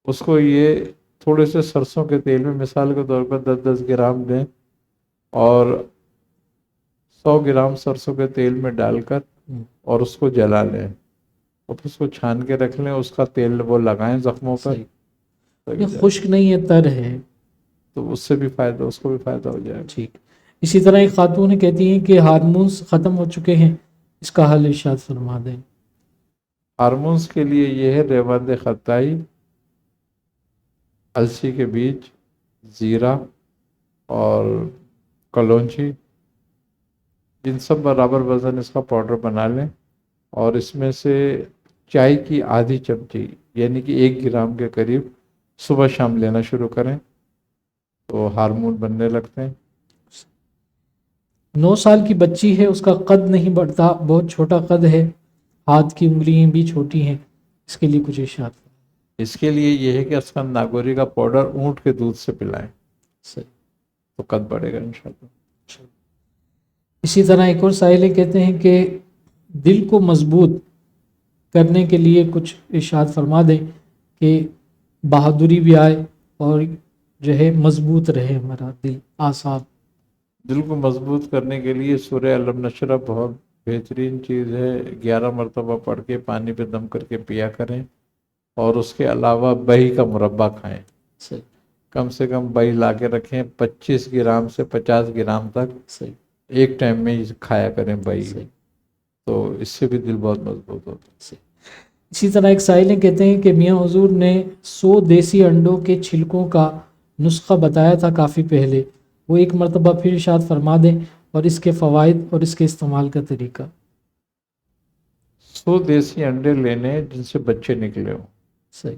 اس کو یہ تھوڑے سے سرسوں کے تیل میں مثال کے طور پر 10-10 گرام لیں اور 100 گرام سرسوں کے تیل میں ڈال کر اور اس کو جلا لیں اور پھر اس کو چھان کے رکھ لیں، اس کا تیل وہ لگائیں زخموں پر، یہ خشک نہیں ہے، تر ہے، تو اس سے بھی فائدہ، اس کو بھی فائدہ ہو جائے گا۔ ٹھیک۔ اسی طرح ایک خاتون کہتی ہیں کہ ہارمونز ختم ہو چکے ہیں، اس کا حل ارشاد فرما دیں۔ ہارمونز کے لیے یہ ہے ریوند خطائی، السی کے بیج، زیرہ اور کلونچی، ان سب برابر وزن اس کا پاؤڈر بنا لیں اور اس میں سے چائے کی آدھی چمچی یعنی کہ 1 گرام کے قریب صبح شام لینا شروع کریں تو ہارمون بننے لگتے ہیں۔ 9 سال کی بچی ہے، اس کا قد نہیں بڑھتا، بہت چھوٹا قد ہے، ہاتھ کی انگلیاں بھی چھوٹی ہیں، اس کے لیے کچھ ارشاد فرمائیں۔ اس کے لیے یہ ہے کہ اسکن ناگوری کا پاؤڈر اونٹ کے دودھ سے پلائیں صحیح۔ تو قد بڑھے گا انشاءاللہ۔ اسی طرح ایک اور سائل کہتے ہیں کہ دل کو مضبوط کرنے کے لیے کچھ ارشاد فرما دیں کہ بہادری بھی آئے اور جو ہے مضبوط رہے ہمارا دل، اعصاب۔ دل کو مضبوط کرنے کے لیے سورہ علم نشرہ بہت بہترین چیز ہے، 11 مرتبہ پڑھ کے پانی پہ دم کر کے پیا کریں، اور اس کے علاوہ بہی کا مربع کھائیں، صحیح کم سے کم بہی لا کے رکھیں، 25 گرام سے 50 گرام تک صحیح ایک ٹائم میں کھایا کریں بہی، صحیح تو اس سے بھی دل بہت مضبوط ہوتا ہے۔ صحیح۔ اسی طرح ایک سائل کہتے ہیں کہ میاں حضور نے 100 دیسی انڈوں کے چھلکوں کا نسخہ بتایا تھا کافی پہلے، وہ ایک مرتبہ پھر ارشاد فرما دیں اور اس کے فوائد اور اس کے استعمال کا طریقہ۔ 100 دیسی انڈے لینے جن سے بچے نکلے ہوں، صحیح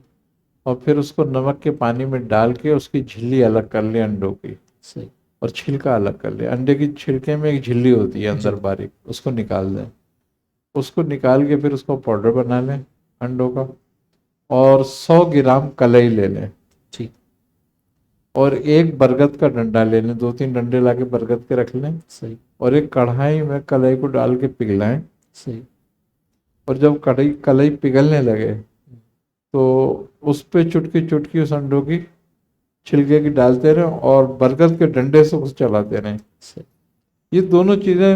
اور پھر اس کو نمک کے پانی میں ڈال کے اس کی جھلی الگ کر لیں انڈوں کی، صحیح اور چھلکا الگ کر لیں۔ انڈے کی چھلکے میں ایک جھلی ہوتی ہے اندر جی۔ باریک، اس کو نکال دیں، اس کو نکال کے پھر اس کو پاؤڈر بنا لیں انڈوں کا، اور 100 گرام کلئی لے لیں، ٹھیک اور ایک برگد کا ڈنڈا لے لیں، 2-3 ڈنڈے لا کے برگد کے رکھ لیں، صحیح اور ایک کڑھائی میں کلئی کو ڈال کے پگھلائیں، صحیح اور جب کلئی پگھلنے لگے تو اس پہ چٹکی چٹکی اس انڈوں کی چھلکے کی ڈالتے رہیں اور برگد کے ڈنڈے سے اس چلاتے رہیں۔ صحیح یہ دونوں چیزیں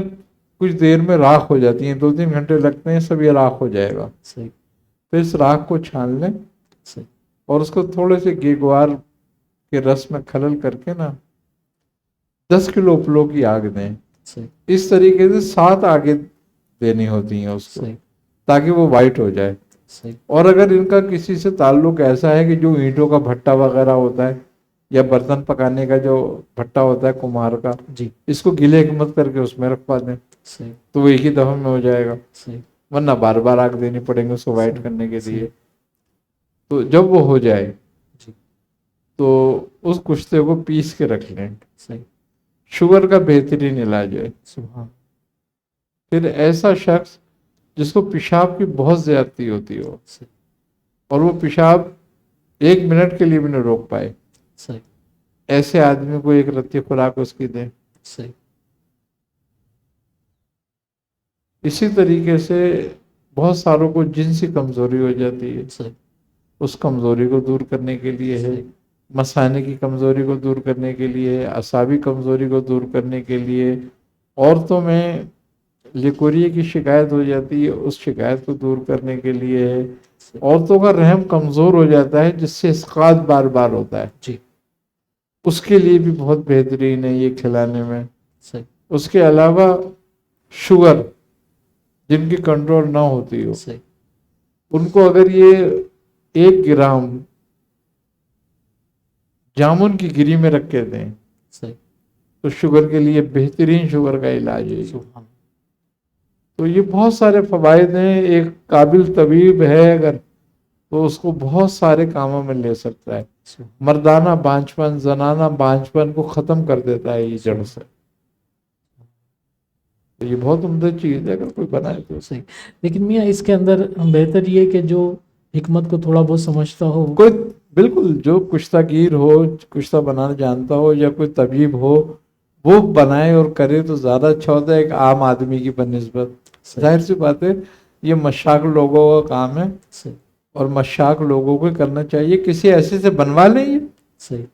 کچھ دیر میں راکھ ہو جاتی ہیں، 2-3 گھنٹے لگتے ہیں، سب یہ راکھ ہو جائے گا۔ صحیح پھر اس راکھ کو چھان لیں صحیح اور اس کو تھوڑے سے گیگوار کے رس میں کھلل کر کے 10 کلو اپلو کی آگ دیں، صحیح اس طریقے سے 7 آگیں دینی ہوتی ہیں اس کو، صحیح تاکہ وہ وائٹ ہو جائے۔ صحیح اور اگر ان کا کسی سے تعلق ایسا ہے کہ جو اینٹوں کا بھٹا وغیرہ ہوتا ہے یا برتن پکانے کا جو بھٹا ہوتا ہے کمہار کا، جی اس کو گیلے حکمت کر کے اس میں رکھوا دیں صحیح تو وہ ایک ہی دفعہ میں ہو جائے گا، صحیح ورنہ بار بار آگ دینی پڑیں گے اس کو وائٹ کرنے کے صحیح لیے۔ تو جب وہ ہو جائے جی تو اس کشتے کو پیس کے رکھ لیں، صحیح شوگر کا بہترین علاج ہے۔ سبحان پھر ایسا شخص جس کو پیشاب کی بہت زیادتی ہوتی ہو صحیح اور وہ پیشاب 1 منٹ کے لیے بھی نہ روک پائے، صحیح ایسے آدمی کو ایک رتی خوراک اس کی دیں، صحیح اسی طریقے سے بہت ساروں کو جنسی کمزوری ہو جاتی ہے، صحیح اس کمزوری کو دور کرنے کے لیے ہے، مثانے کی کمزوری کو دور کرنے کے لیے، اعصابی کمزوری کو دور کرنے کے لیے، عورتوں میں لیکوریا کی شکایت ہو جاتی ہے، اس شکایت کو دور کرنے کے لیے ہے، عورتوں کا رحم کمزور ہو جاتا ہے جس سے اسقاط بار بار ہوتا ہے، جی اس کے لیے بھی بہت بہترین ہے یہ کھلانے میں۔ صحیح اس کے علاوہ شوگر جن کی کنٹرول نہ ہوتی ہو، صحیح ان کو اگر یہ 1 گرام جامن کی گری میں رکھ کے دیں صحیح تو شوگر کے لیے بہترین شوگر کا علاج ہے یہ۔ سبحان تو یہ بہت سارے فوائد ہیں، ایک قابل طبیب ہے اگر تو اس کو بہت سارے کاموں میں لے سکتا ہے۔ سبحان مردانہ بانجھپن، زنانہ بانجھپن کو ختم کر دیتا ہے یہ جڑ سے۔ تو یہ بہت عمدہ چیز ہے اگر کوئی بنائے تو۔ صحیح۔ لیکن میاں اس کے اندر بہتر یہ کہ جو حکمت کو تھوڑا بہت سمجھتا ہو، کوئی بالکل جو کشتہ گیر ہو، کشتہ بنانا جانتا ہو، یا کوئی طبیب ہو وہ بنائے اور کرے تو زیادہ اچھا ہوتا ہے ایک عام آدمی کی بنسبت۔ ظاہر سی بات ہے یہ مشاق لوگوں کا کام ہے، صحیح اور مشاق لوگوں کو کرنا چاہیے، کسی ایسے سے بنوا لیں، یہ صحیح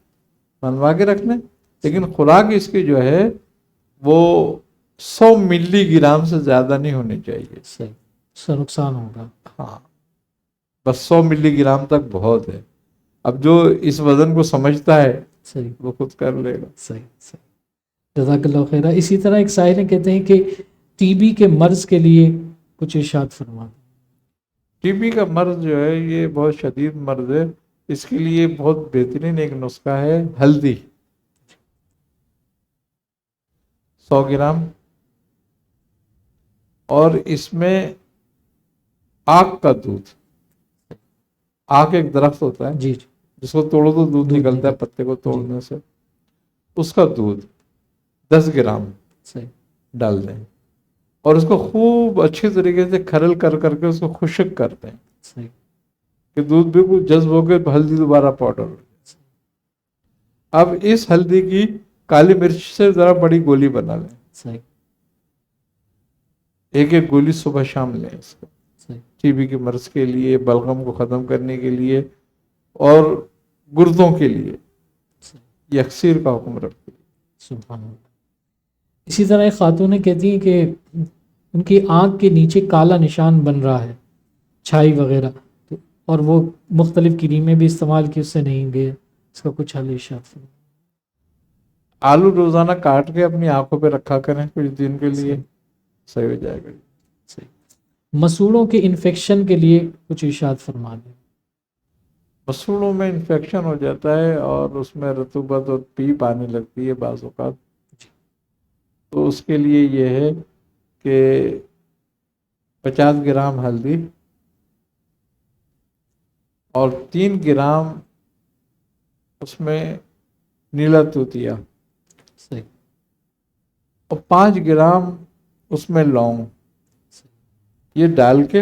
بنوا کے رکھ لیں، لیکن خوراک اس کی جو ہے وہ 100 ملی گرام سے زیادہ نہیں ہونی چاہیے۔ صحیح، اس سے نقصان ہوگا۔ ہاں بس 100 ملی گرام تک بہت ہے۔ اب جو اس وزن کو سمجھتا ہے صحیح وہ خود کر لے گا۔ صحیح صحیح، جزاک اللہ خیر۔ اسی طرح ایک سائل کہتے ہیں کہ ٹی بی کے مرض کے لیے کچھ ارشاد فرما دیں۔ ٹی بی کا مرض جو ہے یہ بہت شدید مرض ہے، اس کے لیے بہت بہترین ایک نسخہ ہے ہلدی، 100 گرام، اور اس میں آک کا دودھ، آک ایک درخت ہوتا ہے جی جی جس کو توڑو تو دودھ نکلتا ہے پتے کو توڑنے سے، اس کا دودھ 10 گرام صحیح ڈال دیں، اور اس کو خوب اچھی طریقے سے کھرل کر کر کے اس کو خشک کر دیں صحیح کہ دودھ بالکل جذب ہو کے ہلدی دوبارہ پاؤڈر ہو جائے۔ اب اس ہلدی کی کالی مرچ سے ذرا بڑی گولی بنا لیں، صحیح ایک ایک گولی صبح شام لیں اس کو، صحیح ٹی بی کے مرض کے لیے، بلغم کو ختم کرنے کے لیے، اور گردوں کے لیے یہ اکسیر کا حکم رکھتی ہے۔ سبحان اللہ۔ اسی طرح ایک خاتون کہتی ہیں کہ ان کی آنکھ کے نیچے کالا نشان بن رہا ہے، چھائی وغیرہ، اور وہ مختلف کریمیں بھی استعمال کی، اس سے نہیں گئے، اس کا کچھ حل ارشاد فرمائیں۔ آلو روزانہ کاٹ کے اپنی آنکھوں پہ رکھا کریں کچھ دن کے لیے، صحیح ہو جائے گا۔ صحیح۔ مسوڑوں کے انفیکشن کے لیے کچھ ارشاد فرما دیں۔ مسوڑوں میں انفیکشن ہو جاتا ہے اور اس میں رطوبت اور پیپ آنے لگتی ہے بعض اوقات، تو اس کے لیے یہ ہے کہ 50 گرام ہلدی اور 3 گرام اس میں نیلا توتیا صحیح اور 5 گرام اس میں لونگ، یہ ڈال کے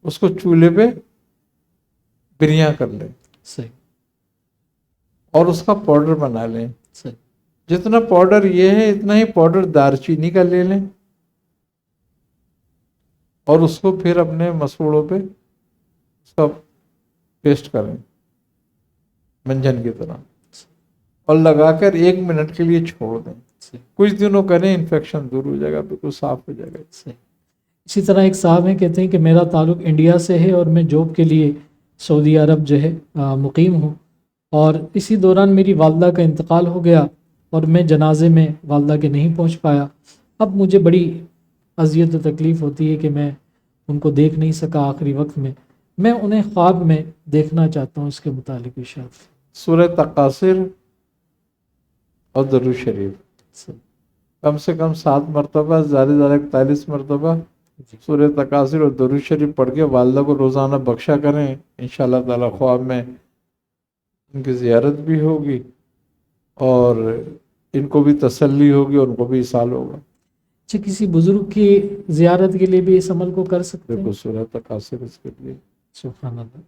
اس کو چولہے پہ بریاں کر لیں صحیح اور اس کا پاؤڈر بنا لیں۔ صحیح جتنا پاؤڈر یہ ہے اتنا ہی پاؤڈر دار چینی کا لے لیں، اور اس کو پھر اپنے مسوڑوں پہ اس کا پیسٹ کریں منجن کی طرح، اور لگا کر 1 منٹ کے لیے چھوڑ دیں، کچھ دنوں کریں، انفیکشن دور ہو جائے گا، بالکل صاف ہو جائے گا۔ صحیح۔ اسی طرح ایک صاحب ہیں کہتے ہیں کہ میرا تعلق انڈیا سے ہے اور میں جاب کے لیے سعودی عرب جو ہے مقیم ہوں، اور اسی دوران میری والدہ کا انتقال ہو گیا اور میں جنازے میں والدہ کے نہیں پہنچ پایا۔ اب مجھے بڑی اذیت و تکلیف ہوتی ہے کہ میں ان کو دیکھ نہیں سکا آخری وقت میں انہیں خواب میں دیکھنا چاہتا ہوں، اس کے متعلق ارشاد۔ سورہ تقاصر اور درود شریف کم سے کم 7 مرتبہ، زیادہ زیادہ 41 مرتبہ سورہ تقاصر اور درود شریف پڑھ کے والدہ کو روزانہ بخشا کریں، انشاءاللہ تعالی خواب میں ان کی زیارت بھی ہوگی اور ان کو بھی تسلی ہوگی اور ان کو بھی اصال ہوگا۔ اچھا، کسی بزرگ کی زیارت کے لیے بھی اس عمل کو کر سکتے ہیں؟ بالکل سورہ تقاصر اس کے لیے۔ سبحان اللہ۔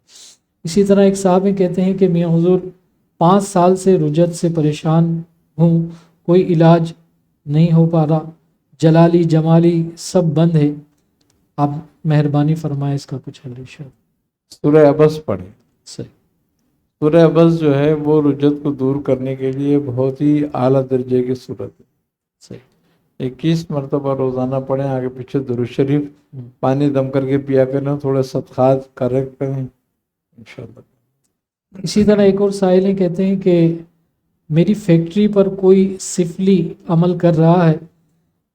اسی طرح ایک صاحب کہتے ہیں کہ میاں حضور 5 سال سے رجت سے پریشان ہوں، کوئی علاج نہیں ہو پا رہا، جلالی جمالی سب بند ہے، آپ مہربانی فرمائیں اس کا کچھ حل ارشاد۔ سورہ عبس پڑھیں۔ صحیح سورہ عبس جو ہے وہ رجت کو دور کرنے کے لیے بہت ہی اعلیٰ درجے کی صورت ہے۔ صحیح 21 مرتبہ روزانہ پڑھیں، آگے پیچھے درود شریف ہم۔ پانی دم کر کے پیا کریں، تھوڑے صدقات کریکٹ کریں انشاءاللہ۔ اسی طرح ایک اور سائل ہیں، کہتے ہیں کہ میری فیکٹری پر کوئی سفلی عمل کر رہا ہے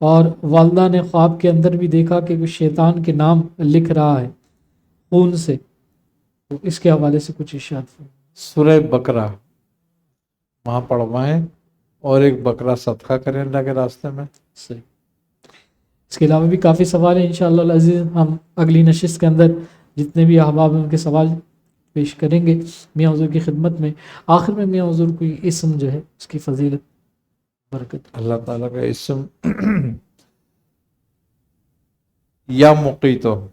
اور والدہ نے خواب کے اندر بھی دیکھا کہ وہ شیطان کے نام لکھ رہا ہے خون سے، تو اس کے حوالے سے کچھ ارشاد فرمائیں۔ سورہ بقرہ وہاں پڑھوائیں اور ایک بکرا صدقہ کریں اللہ کے راستے میں۔ صحیح۔ اس کے علاوہ بھی کافی سوال ہیں، انشاءاللہ العزیز ہم اگلی نشست کے اندر جتنے بھی احباب ہیں ان کے سوال پیش کریں گے میاں حضور کی خدمت میں۔ آخر میں میاں حضور کوئی اسم جو ہے اس کی فضیلت برکت۔ اللہ تعالیٰ کا اسم یا مقیتو،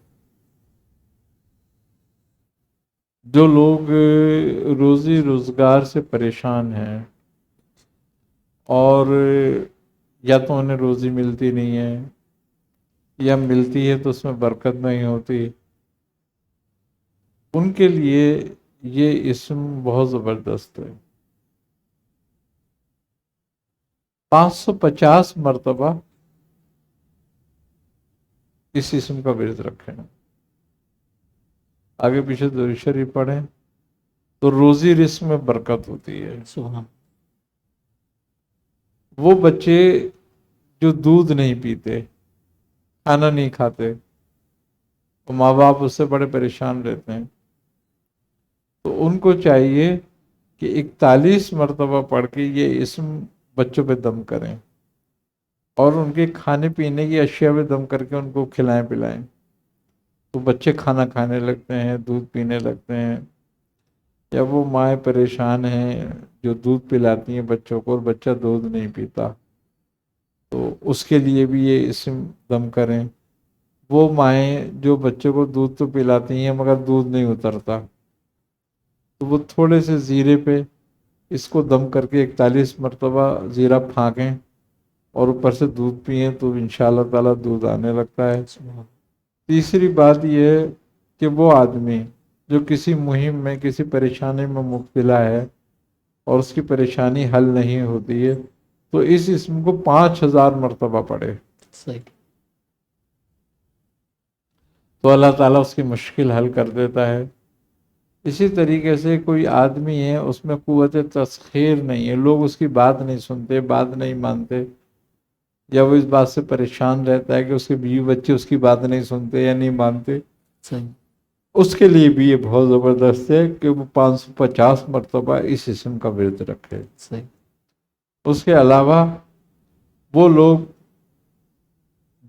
جو لوگ روزی روزگار سے پریشان ہیں اور یا تو انہیں روزی ملتی نہیں ہے یا ملتی ہے تو اس میں برکت نہیں ہوتی، ان کے لیے یہ اسم بہت زبردست ہے۔ 550 مرتبہ اس اسم کا ورد رکھیں، آگے پیچھے درود شریف پڑھیں تو روزی رزق میں برکت ہوتی ہے۔ سبحان۔ وہ بچے جو دودھ نہیں پیتے، کھانا نہیں کھاتے، تو ماں باپ اس سے بڑے پریشان رہتے ہیں، تو ان کو چاہیے کہ 41 مرتبہ پڑھ کے یہ اسم بچوں پہ دم کریں اور ان کے کھانے پینے کی اشیاء پہ دم کر کے ان کو کھلائیں پلائیں، تو بچے کھانا کھانے لگتے ہیں، دودھ پینے لگتے ہیں۔ یا وہ مائیں پریشان ہیں جو دودھ پلاتی ہیں بچوں کو اور بچہ دودھ نہیں پیتا، تو اس کے لیے بھی یہ اسم دم کریں۔ وہ مائیں جو بچوں کو دودھ تو پلاتی ہیں مگر دودھ نہیں اترتا، تو وہ تھوڑے سے زیرے پہ اس کو دم کر کے 41 مرتبہ زیرہ پھانکیں اور اوپر سے دودھ پئیں تو انشاءاللہ تعالیٰ دودھ آنے لگتا ہے۔ تیسری بات یہ ہے کہ وہ آدمی جو کسی مہم میں کسی پریشانی میں مبتلا ہے اور اس کی پریشانی حل نہیں ہوتی ہے تو اس اسم کو 5000 مرتبہ پڑھے، صحیح۔ تو اللہ تعالیٰ اس کی مشکل حل کر دیتا ہے۔ اسی طریقے سے کوئی آدمی ہے اس میں قوت تسخیر نہیں ہے، لوگ اس کی بات نہیں سنتے، بات نہیں مانتے، یا وہ اس بات سے پریشان رہتا ہے کہ اس کے بیوی بچے اس کی بات نہیں سنتے یا نہیں مانتے، صحیح۔ اس کے لیے بھی یہ بہت زبردست ہے کہ وہ 550 مرتبہ اس اسم کا ورد رکھے۔ صحیح۔ اس کے علاوہ وہ لوگ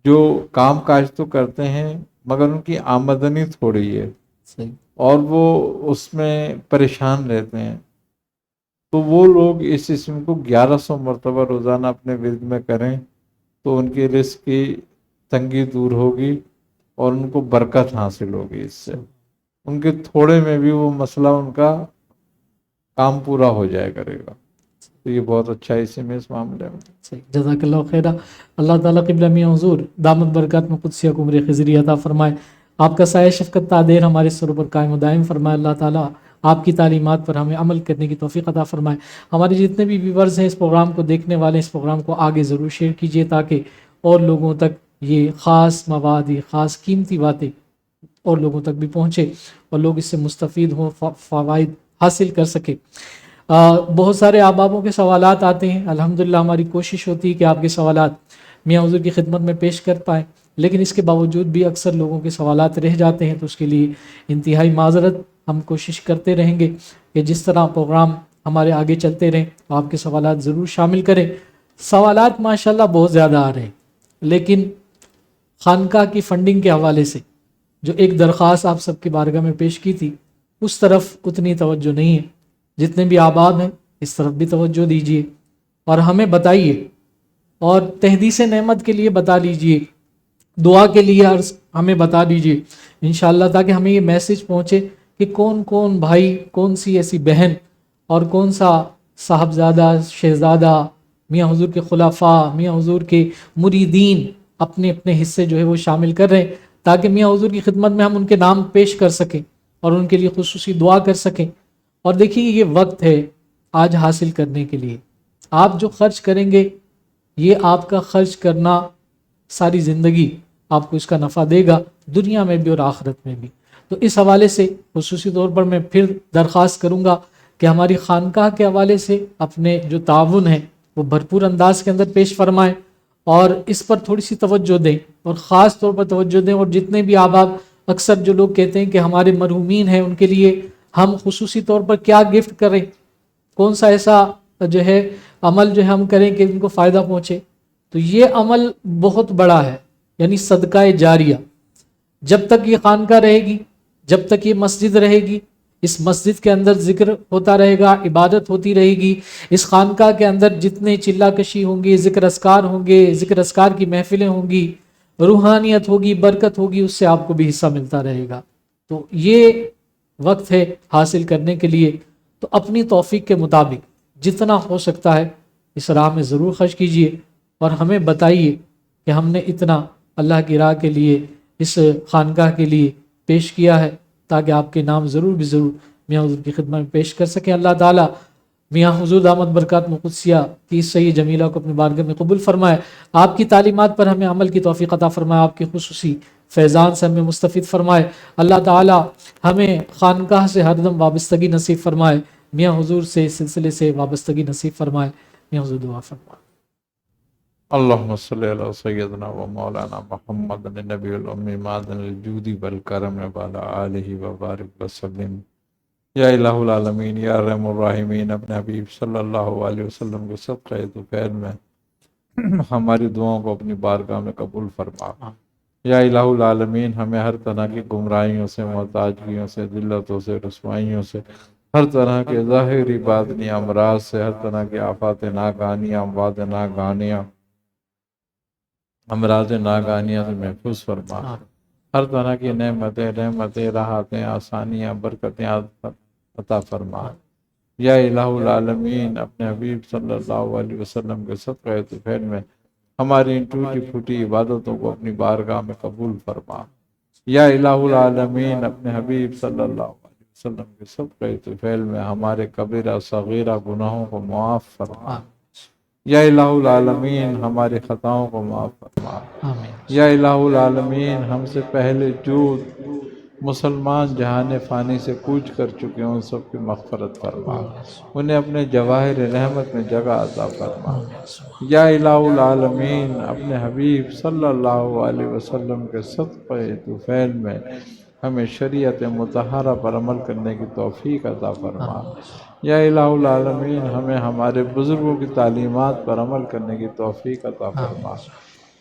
جو کام کاج تو کرتے ہیں مگر ان کی آمدنی تھوڑی ہے صحیح۔ اور وہ اس میں پریشان رہتے ہیں، تو وہ لوگ اس اسم کو 1100 مرتبہ روزانہ اپنے ورد میں کریں تو ان کے رزق کی تنگی دور ہوگی اور ان کو برکت حاصل ہوگی، اس سے ان کے تھوڑے میں بھی وہ مسئلہ ان کا کام پورا ہو جائے کرے گا، تو یہ بہت اچھا اسم ہے اس معاملے میں۔ صحیح، جزاک اللہ خیرہ۔ اللہ تعالیٰ قبلہ میاں حضور دامت برکات میں قدسیہ کو عمر خضری عطا فرمائے، آپ کا سایہ شفقت تعدیر ہمارے سروں پر قائم و دائم فرمائے، اللہ تعالیٰ آپ کی تعلیمات پر ہمیں عمل کرنے کی توفیق عطا فرمائے۔ ہمارے جتنے بھی ویورز ہیں اس پروگرام کو دیکھنے والے، اس پروگرام کو آگے ضرور شیئر کیجیے تاکہ اور لوگوں تک یہ خاص مواد، یہ خاص قیمتی باتیں اور لوگوں تک بھی پہنچے اور لوگ اس سے مستفید ہوں، فوائد حاصل کر سکے۔ بہت سارے احبابوں کے سوالات آتے ہیں، الحمدللہ ہماری کوشش ہوتی ہے کہ آپ کے سوالات میاں حضور کی خدمت میں پیش کر پائیں، لیکن اس کے باوجود بھی اکثر لوگوں کے سوالات رہ جاتے ہیں، تو اس کے لیے انتہائی معذرت۔ ہم کوشش کرتے رہیں گے کہ جس طرح پروگرام ہمارے آگے چلتے رہیں تو آپ کے سوالات ضرور شامل کریں۔ سوالات ماشاءاللہ بہت زیادہ آ رہے ہیں، لیکن خانقاہ کی فنڈنگ کے حوالے سے جو ایک درخواست آپ سب کی بارگاہ میں پیش کی تھی اس طرف اتنی توجہ نہیں ہے۔ جتنے بھی احباب ہیں اس طرف بھی توجہ دیجیے اور ہمیں بتائیے، اور تحدیث نعمت کے لیے بتا لیجیے، دعا کے لیے عرض ہمیں بتا دیجیے انشاءاللہ، تاکہ ہمیں یہ میسج پہنچے کہ کون کون بھائی، کون سی ایسی بہن اور کون سا صاحبزادہ، شہزادہ میاں حضور کے خلفاء، میاں حضور کے مریدین اپنے اپنے حصے جو ہے وہ شامل کر رہے ہیں، تاکہ میاں حضور کی خدمت میں ہم ان کے نام پیش کر سکیں اور ان کے لیے خصوصی دعا کر سکیں۔ اور دیکھیے یہ وقت ہے آج حاصل کرنے کے لیے، آپ جو خرچ کریں گے یہ آپ کا خرچ کرنا ساری زندگی آپ کو اس کا نفع دے گا، دنیا میں بھی اور آخرت میں بھی۔ تو اس حوالے سے خصوصی طور پر میں پھر درخواست کروں گا کہ ہماری خانقاہ کے حوالے سے اپنے جو تعاون ہے وہ بھرپور انداز کے اندر پیش فرمائیں اور اس پر تھوڑی سی توجہ دیں، اور خاص طور پر توجہ دیں۔ اور جتنے بھی آباد اکثر جو لوگ کہتے ہیں کہ ہمارے مرحومین ہیں ان کے لیے ہم خصوصی طور پر کیا گفٹ کریں، کون سا ایسا جو ہے عمل جو ہے ہم کریں کہ ان کو فائدہ پہنچے، تو یہ عمل بہت بڑا ہے، یعنی صدقہ جاریہ۔ جب تک یہ خانقاہ رہے گی، جب تک یہ مسجد رہے گی، اس مسجد کے اندر ذکر ہوتا رہے گا، عبادت ہوتی رہے گی، اس خانقاہ کے اندر جتنے چلا کشی ہوں گی، ذکر اذکار ہوں گے، ذکر اذکار کی محفلیں ہوں گی، روحانیت ہوگی، برکت ہوگی، اس سے آپ کو بھی حصہ ملتا رہے گا۔ تو یہ وقت ہے حاصل کرنے کے لیے، تو اپنی توفیق کے مطابق جتنا ہو سکتا ہے اس راہ میں ضرور خرچ کیجیے، اور ہمیں بتائیے کہ ہم نے اتنا اللہ کی راہ کے لیے اس خانقاہ کے لیے پیش کیا ہے، تاکہ آپ کے نام ضرور بھی ضرور میاں حضور کی خدمت میں پیش کر سکیں۔ اللہ تعالیٰ میاں حضور دامت برکات قدسیہ کی اس صحیح جمیلہ کو اپنی بارگاہ میں قبول فرمائے، آپ کی تعلیمات پر ہمیں عمل کی توفیق عطا فرمائے، آپ کے خصوصی فیضان سے ہمیں مستفید فرمائے۔ اللہ تعالیٰ ہمیں خانقاہ سے ہر دم وابستگی نصیب فرمائے، میاں حضور سے سلسلے سے وابستگی نصیب فرمائے۔ میاں حضور دعا فرمائے۔ اللہم صلی علی سیدنا و مولانا محمد النبی الامی معدن الجود والکرم وعلی آلہ وبارک وسلم۔ یا الہ العالمین، یا رحم الراحمین، اپنے حبیب صلی اللہ علیہ وسلم کے صدقہ طفیل میں ہماری دعاؤں کو اپنی بارگاہ میں قبول فرما۔ یا الہ العالمین، ہمیں ہر طرح کی گمراہیوں سے، محتاجگیوں سے، ذلتوں سے، رسوائیوں سے، ہر طرح کے ظاہری باطنی امراض سے، ہر طرح کی آفات ناگہانیاں، اموات ناگہانیاں، امراض ناگہانیاں سے محفوظ فرما۔ ہر طرح کی نعمتیں، رحمتیں، راحتیں، آسانیاں، برکتیں عطا فرما۔ یا الہ العالمین، اپنے حبیب صلی اللہ علیہ وسلم کے صدقہ طفیل میں ہماری ان ٹوٹی پھوٹی عبادتوں کو اپنی بارگاہ میں قبول فرما۔ یا الہ العالمین، اپنے حبیب صلی اللہ علیہ وسلم کے صدقہ طفیل میں ہمارے کبیرہ صغیرہ گناہوں کو معاف فرما۔ یا الہ العالمین، ہماری خطاؤں کو معاف فرما۔ یا الہ العالمین، ہم سے پہلے جو مسلمان جہان فانی سے کوچ کر چکے ہیں ان سب کی مغفرت فرما، انہیں اپنے جواہر رحمت میں جگہ عطا فرما۔ یا الہ العالمین، اپنے حبیب صلی اللہ علیہ وسلم کے صدقہ طفیل میں ہمیں شریعت مطہرہ پر عمل کرنے کی توفیق عطا فرما۔ یا الہ العالمین، ہمیں ہمارے بزرگوں کی تعلیمات پر عمل کرنے کی توفیق عطا فرما۔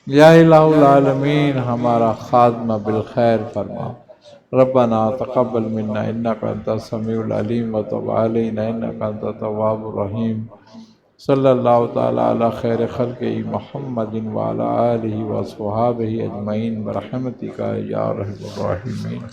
یا الہ العالمین، ہمارا خاتمہ بالخیر فرما۔ ربنا تقبل منا انک انت السمیع العلیم وتب علینا انک انت التواب الرحیم۔ صلی اللہ تعالی علی خیر خلقہ محمد وعلی آلہ وصحبہ اجمعین برحمتک یا ارحم الراحمین۔